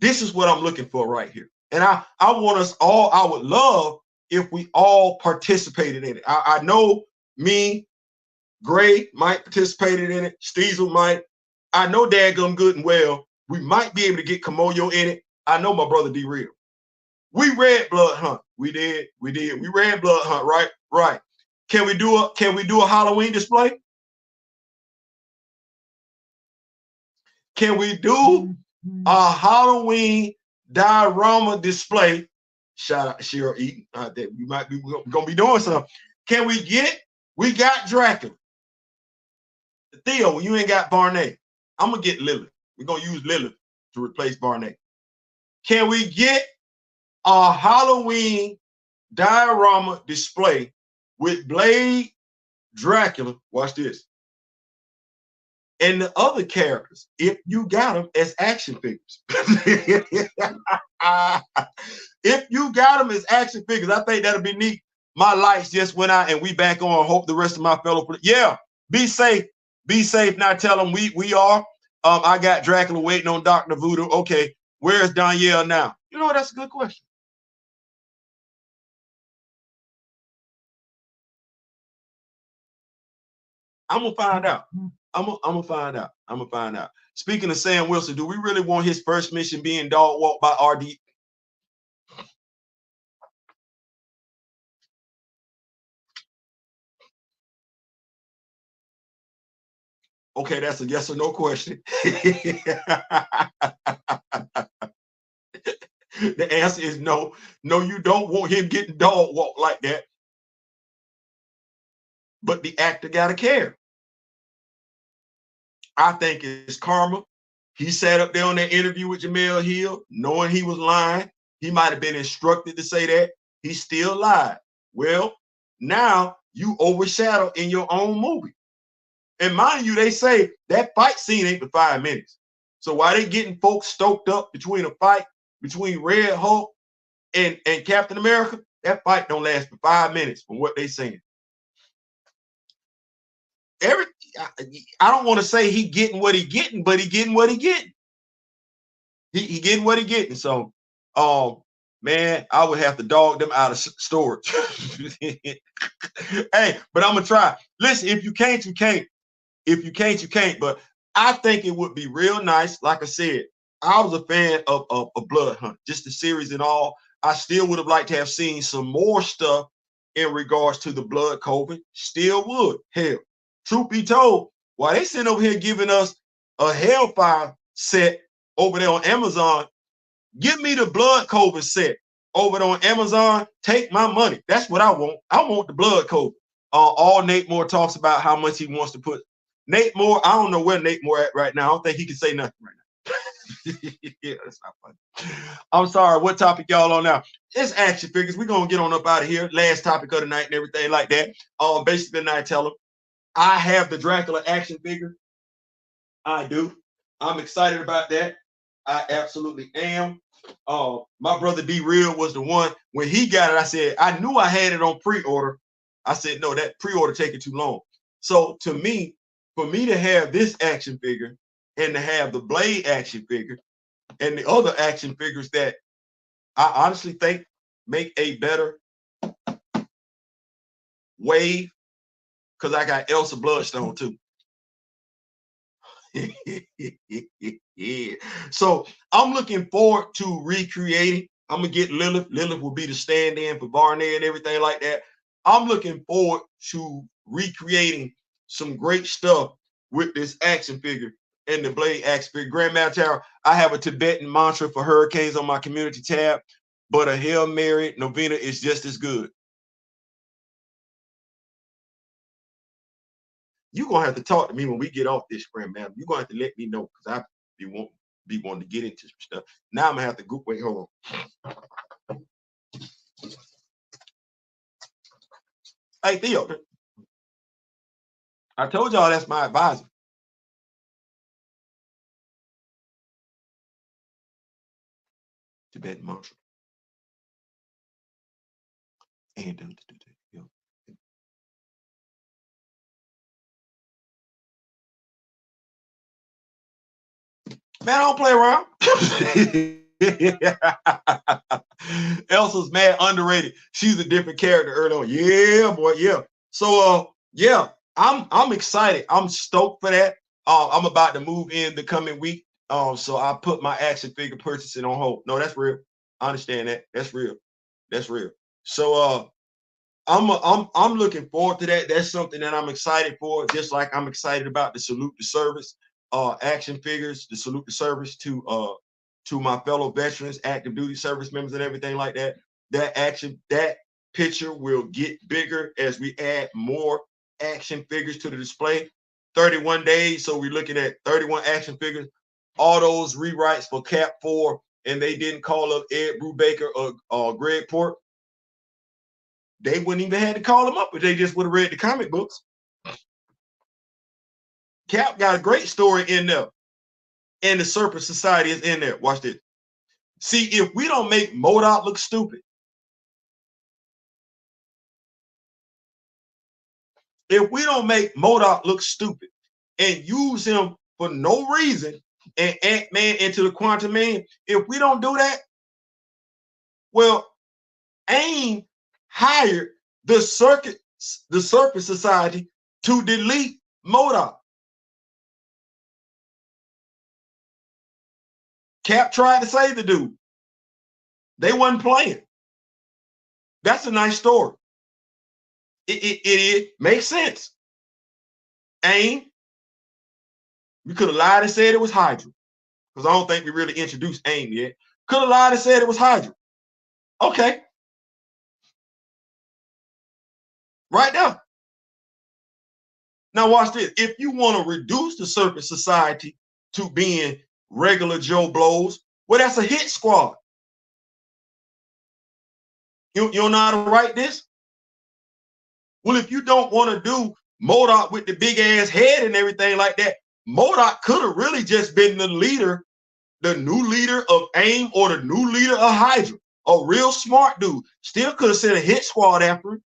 this is what I'm looking for right here. And I want us all, I would love if we all participated in it. I know me, Gray might participated in it. Steezel might. I know dadgum good and well. We might be able to get Kamoyo in it. I know my brother D-Real. We read Blood Hunt. We did. We read Blood Hunt, right? Right. Can we do a Halloween display? Can we do a Halloween diorama display? Shout out to Cheryl Eaton. We might be gonna be doing something. Can we got Dracula. Theo, you ain't got Barnett. I'm gonna get Lilith. We're gonna use Lilith to replace Barnett. Can we get a Halloween diorama display with Blade, Dracula? Watch this. And the other characters, if you got them as action figures. If you got them as action figures, I think that'll be neat. My lights just went out and we back on. Hope the rest of my fellow, yeah, be safe. Be safe. Now tell them we are. I got Dracula waiting on Dr. Voodoo. Okay, where's Danielle now? You know, that's a good question. I'm gonna find out. I'm gonna find out. I'm gonna find out. Speaking of Sam Wilson, do we really want his first mission being dog walked by RD? Okay, that's a yes or no question. The answer is no. No, you don't want him getting dog walked like that. But the actor gotta care. I think it's karma. He sat up there on that interview with Jamel Hill, knowing he was lying. He might have been instructed to say that. He still lied. Well, now you overshadow in your own movie. And mind you, they say that fight scene ain't for 5 minutes. So while they getting folks stoked up between a fight between Red Hulk and Captain America, that fight don't last for 5 minutes from what they saying. I don't want to say he getting what he getting, but he getting what he getting. He getting what he getting. So, man, I would have to dog them out of storage. Hey, but I'm gonna try. Listen, if you can't, you can't. If you can't, you can't. But I think it would be real nice. Like I said, I was a fan of Blood Hunt, just the series and all. I still would have liked to have seen some more stuff in regards to the Blood Coven. Still would. Hell, truth be told, while they sitting over here giving us a Hellfire set over there on Amazon, give me the Blood Coven set over there on Amazon. Take my money. That's what I want. I want the Blood Coven. All Nate Moore talks about how much he wants to put. Nate Moore, I don't know where Nate Moore at right now. I don't think he can say nothing right now. Yeah, that's not funny. I'm sorry. What topic y'all on now? It's action figures. We're gonna get on up out of here. Last topic of the night and everything like that. Basically, I tell them I have the Dracula action figure. I do. I'm excited about that. I absolutely am. My brother D Real was the one when he got it. I said I knew I had it on pre-order. I said no, that pre-order taking too long. So to me, for me to have this action figure and to have the Blade action figure and the other action figures that I honestly think make a better wave, because I got Elsa Bloodstone too. Yeah. So I'm looking forward to recreating. I'm gonna get Lilith. Lilith will be the stand-in for Barney and everything like that. I'm looking forward to recreating some great stuff with this action figure and the Blade action figure. Grandmaster Tower, I have a Tibetan mantra for hurricanes on my community tab, but a Hail Mary novena is just as good. You're gonna have to talk to me when we get off this, Grandmaster. You're gonna have to let me know, because I be wanting to get into some stuff. Now I'm gonna have to go. Wait, hold on. Hey Theo, I told y'all that's my advisor. Tibetan mantra. And man, I don't play around. Elsa's mad underrated. She's a different character early on. Yeah, boy, yeah. So yeah, I'm excited. I'm stoked for that. I'm about to move in the coming week. So I put my action figure purchasing on hold. No, that's real. I understand that. That's real. That's real. So I'm looking forward to that. That's something that I'm excited for, just like I'm excited about the Salute the Service action figures, the Salute the Service to my fellow veterans, active duty service members, and everything like that. That picture will get bigger as we add more action figures to the display. 31 days, so we're looking at 31 action figures. All those rewrites for Cap 4, and they didn't call up Ed Brubaker or Greg Port. They wouldn't even have to call them up if they just would have read the comic books. Cap got a great story in there, and the Circus Society is in there. Watch this. See, if we don't make MODOK look stupid, if we don't make MODOK look stupid and use him for no reason and Ant-Man into the Quantum Man, if we don't do that, well, AIM hired the Circus Society to delete MODOK. Cap tried to save the dude. They wasn't playing. That's a nice story. It makes sense. AIM, we could have lied and said it was Hydra, because I don't think we really introduced AIM yet. Could have lied and said it was Hydra. Okay. Right now. Now watch this. If you want to reduce the Circus Society to being regular Joe Blows, well, that's a hit squad. You don't know how to write this? Well, if you don't want to do MODOK with the big ass head and everything like that, MODOK could have really just been the leader, the new leader of AIM or the new leader of Hydra. A real smart dude. Still could have sent a hit squad after him.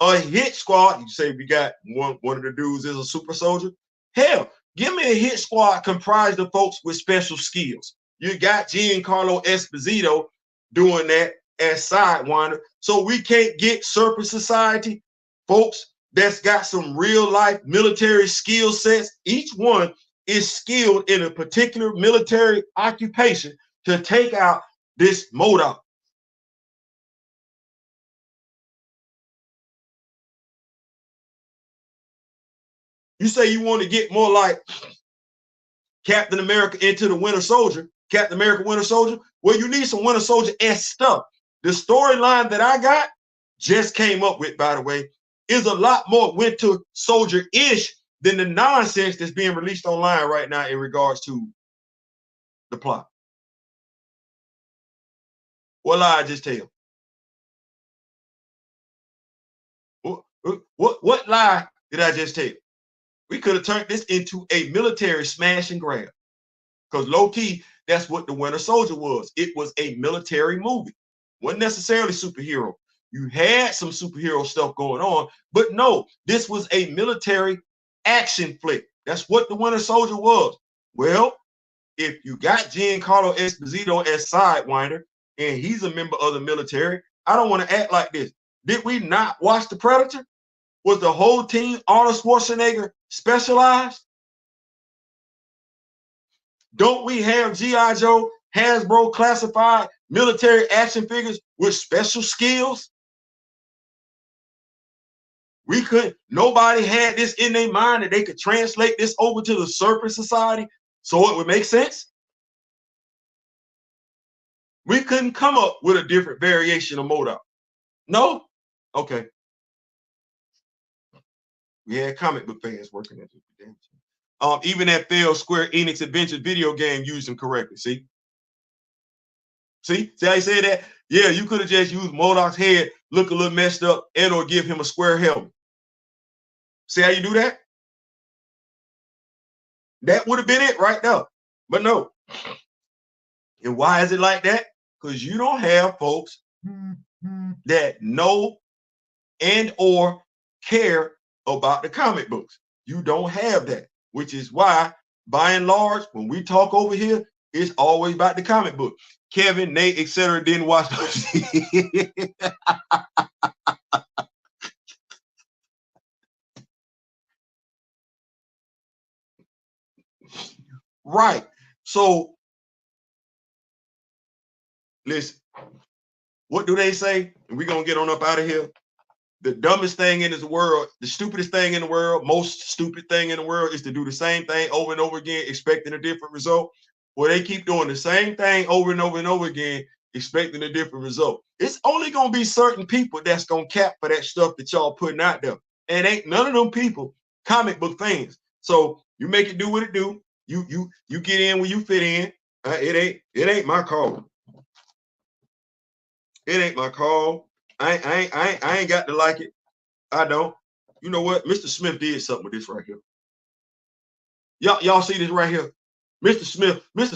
A hit squad. You say we got one of the dudes is a super soldier. Hell, give me a hit squad comprised of folks with special skills. You got Giancarlo Esposito doing that as Sidewinder. So we can't get Circus Society folks that's got some real life military skill sets. Each one is skilled in a particular military occupation to take out this MODOK. You say you want to get more like Captain America into the Winter Soldier, Captain America Winter Soldier. Well, you need some Winter Soldier-esque stuff. The storyline that I got, just came up with, by the way, is a lot more Winter Soldier-ish than the nonsense that's being released online right now in regards to the plot. What lie I just tell? What lie did I just tell? We could have turned this into a military smash and grab. Because low-key, that's what the Winter Soldier was. It was a military movie. Wasn't necessarily superhero. You had some superhero stuff going on, but no, this was a military action flick. That's what the Winter Soldier was. Well, if you got Giancarlo Esposito as Sidewinder, and he's a member of the military, I don't want to act like this. Did we not watch The Predator? Was the whole team Arnold Schwarzenegger specialized? Don't we have G.I. Joe, Hasbro classified military action figures with special skills? We could, nobody had this in their mind that they could translate this over to the Circus Society so it would make sense. We couldn't come up with a different variation of MODOK. No? Okay. We had comic book fans working at this. Even that failed Square Enix Adventures video game used them correctly. See? See how you say that? Yeah, you could have just used MODOK's head, look a little messed up, and or give him a square helmet. See how you do that? That would have been it right there. But no. And why is it like that? Because you don't have folks that know and or care about the comic books. You don't have that, which is why, by and large, when we talk over here, it's always about the comic book. Kevin, Nate, etc. didn't watch those. Right. So, listen, what do they say? And we're going to get on up out of here. The dumbest thing in this world, the stupidest thing in the world, most stupid thing in the world is to do the same thing over and over again, expecting a different result. Well, they keep doing the same thing over and over and over again, expecting a different result. It's only going to be certain people that's going to cap for that stuff that y'all putting out there. And ain't none of them people comic book fans. So you make it do what it do. You get in where you fit in. It ain't my call. It ain't my call. I ain't got to like it. I don't. You know what? Mr. Smith did something with this right here. Y'all see this right here? Mr.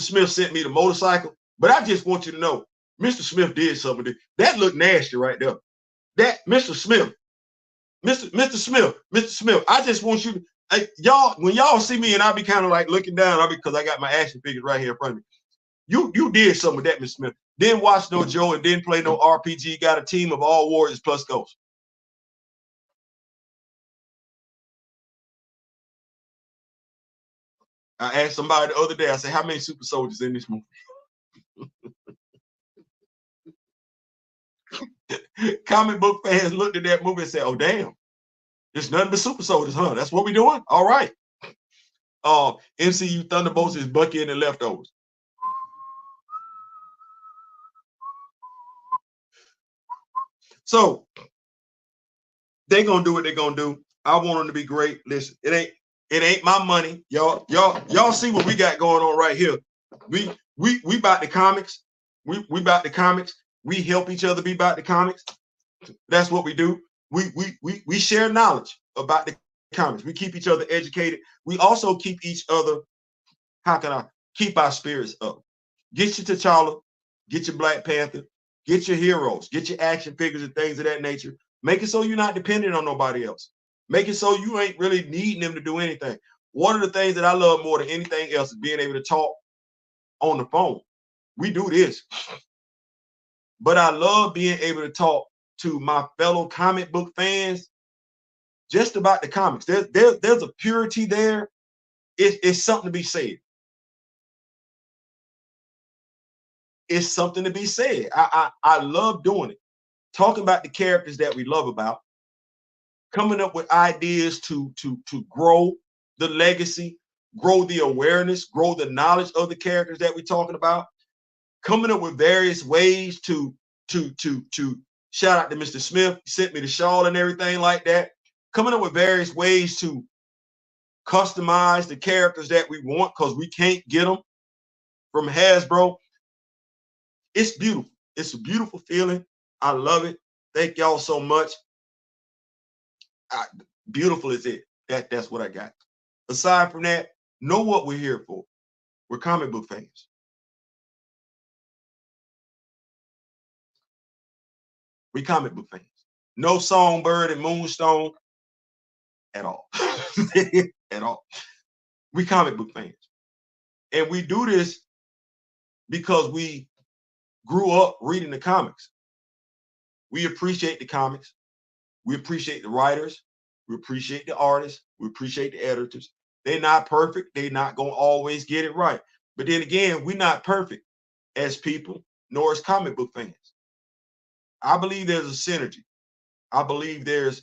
Smith sent me the motorcycle, but I just want you to know, Mr. Smith did something. That looked nasty right there. That Mr. Smith, Mr. Smith, I just want you to, y'all, when y'all see me and I be kind of like looking down, because I got my action figures right here in front of me. You did something with that, Mr. Smith. Didn't watch no Joe and didn't play no RPG. Got a team of all warriors plus ghosts. I asked somebody the other day, I said, how many super soldiers in this movie? Comic book fans looked at that movie and said, oh, damn. There's nothing but super soldiers, huh? That's what we're doing? All right. MCU Thunderbolts is Bucky and the Leftovers. So they're gonna do what they're gonna do. I want them to be great. Listen, it ain't my money. Y'all see what we got going on right here. We about the comics. We about the comics. We help each other be about the comics. That's what we do. We share knowledge about the comics. We keep each other educated. We also keep each other, how can I keep our spirits up? Get your T'Challa, get your Black Panther, get your heroes, get your action figures and things of that nature. Make it so you're not dependent on nobody else. Make it so you ain't really needing them to do anything. One of the things that I love more than anything else is being able to talk on the phone. We do this. But I love being able to talk to my fellow comic book fans just about the comics. There's a purity there. It's something to be said. It's something to be said. I love doing it. Talking about the characters that we love about, coming up with ideas to grow the legacy, grow the awareness, grow the knowledge of the characters that we're talking about, coming up with various ways to shout out to Mr. Smith, he sent me the shawl and everything like that, coming up with various ways to customize the characters that we want because we can't get them from Hasbro. It's beautiful. It's a beautiful feeling. I love it. Thank y'all so much. Beautiful is it. That's what I got. Aside from that, know what we're here for. We're comic book fans. We comic book fans. No Songbird and Moonstone at all. At all. We comic book fans. And we do this because we grew up reading the comics. We appreciate the comics. We appreciate the writers. We appreciate the artists. We appreciate the editors. They're not perfect. They're not going to always get it right. But then again, we're not perfect as people, nor as comic book fans. I believe there's a synergy. I believe there's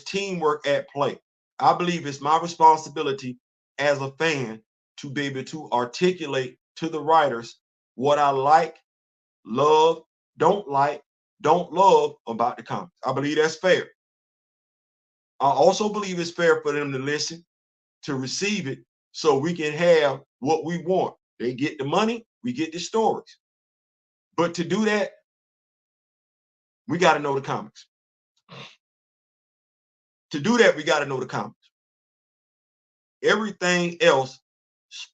teamwork at play. I believe it's my responsibility as a fan to be able to articulate to the writers what I like, love, don't like, don't love about the comics. I believe that's fair. I also believe it's fair for them to listen, to receive it, so we can have what we want. They get the money, we get the stories. But to do that, we got to know the comics. To do that, we got to know the comics. Everything else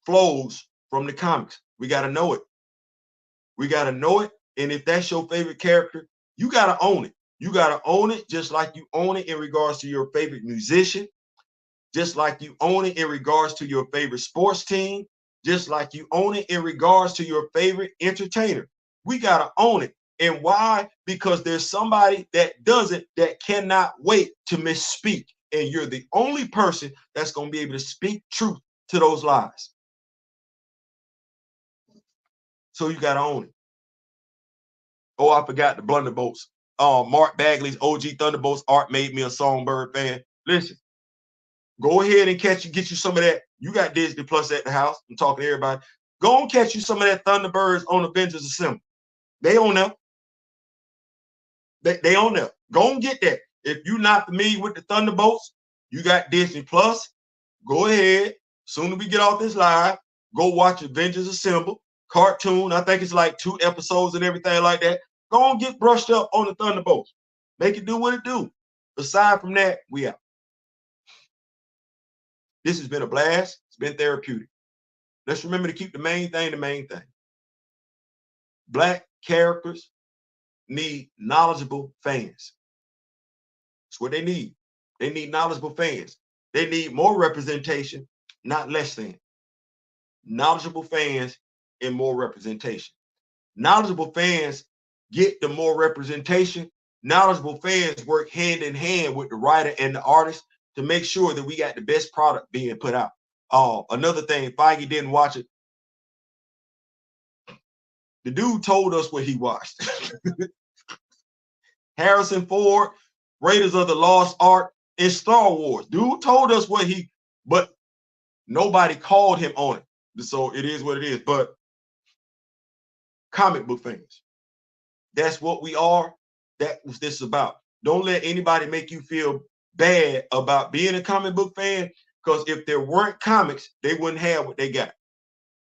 flows from the comics. We got to know it. We got to know it. And if that's your favorite character, you got to own it. You got to own it just like you own it in regards to your favorite musician, just like you own it in regards to your favorite sports team, just like you own it in regards to your favorite entertainer. We got to own it. And why? Because there's somebody that does it that cannot wait to misspeak. And you're the only person that's going to be able to speak truth to those lies. So you got to own it. Oh, I forgot the Blunderbolts. Mark Bagley's OG Thunderbolts art made me a Songbird fan. Listen, go ahead and get you some of that. You got Disney Plus at the house. I'm talking to everybody. Go and catch you some of that Thunderbirds on Avengers Assemble. They on there. They on there. Go and get that. If you're not familiar with the Thunderbolts, you got Disney Plus. Go ahead. Soon as we get off this live, go watch Avengers Assemble. Cartoon. I think it's like 2 episodes and everything like that. Go and get brushed up on the Thunderbolts. Make it do what it do. Aside from that, we out. This has been a blast. It's been therapeutic. Let's remember to keep the main thing the main thing. Black characters need knowledgeable fans. That's what they need. They need knowledgeable fans. They need more representation, not less than. Knowledgeable fans and more representation. Knowledgeable fans get the more representation. Knowledgeable fans work hand in hand with the writer and the artist to make sure that we got the best product being put out. Another thing, Feige didn't watch it. The dude told us what he watched. Harrison Ford, Raiders of the Lost Ark, and Star Wars. Dude told us what but nobody called him on it. So it is what it is. But comic book fans, that's what we are. That was this about. Don't let anybody make you feel bad about being a comic book fan, because if there weren't comics, they wouldn't have what they got.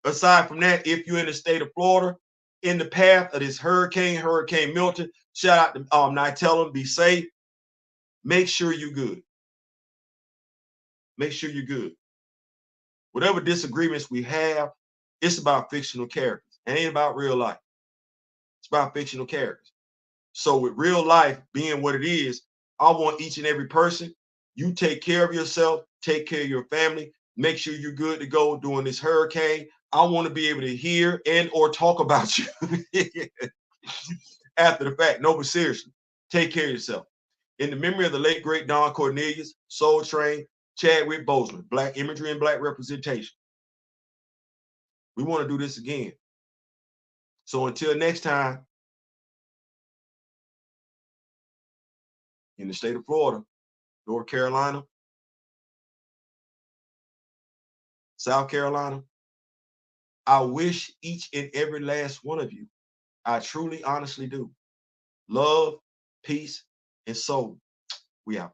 Aside from that, if you're in the state of Florida, in the path of this Hurricane Milton, shout out to Nytella, be safe. Make sure you're good. Make sure you're good. Whatever disagreements we have, it's about fictional characters. It ain't about real life. It's about fictional characters. So with real life being what it is, I want each and every person, you take care of yourself, take care of your family, make sure you're good to go during this hurricane. I want to be able to hear and or talk about you after the fact. No, but seriously, take care of yourself. In the memory of the late, great Don Cornelius, Soul Train, Chadwick Boseman, Black imagery and Black representation. We want to do this again. So until next time, in the state of Florida, North Carolina, South Carolina, I wish each and every last one of you, I truly, honestly do, love, peace, and soul. We out.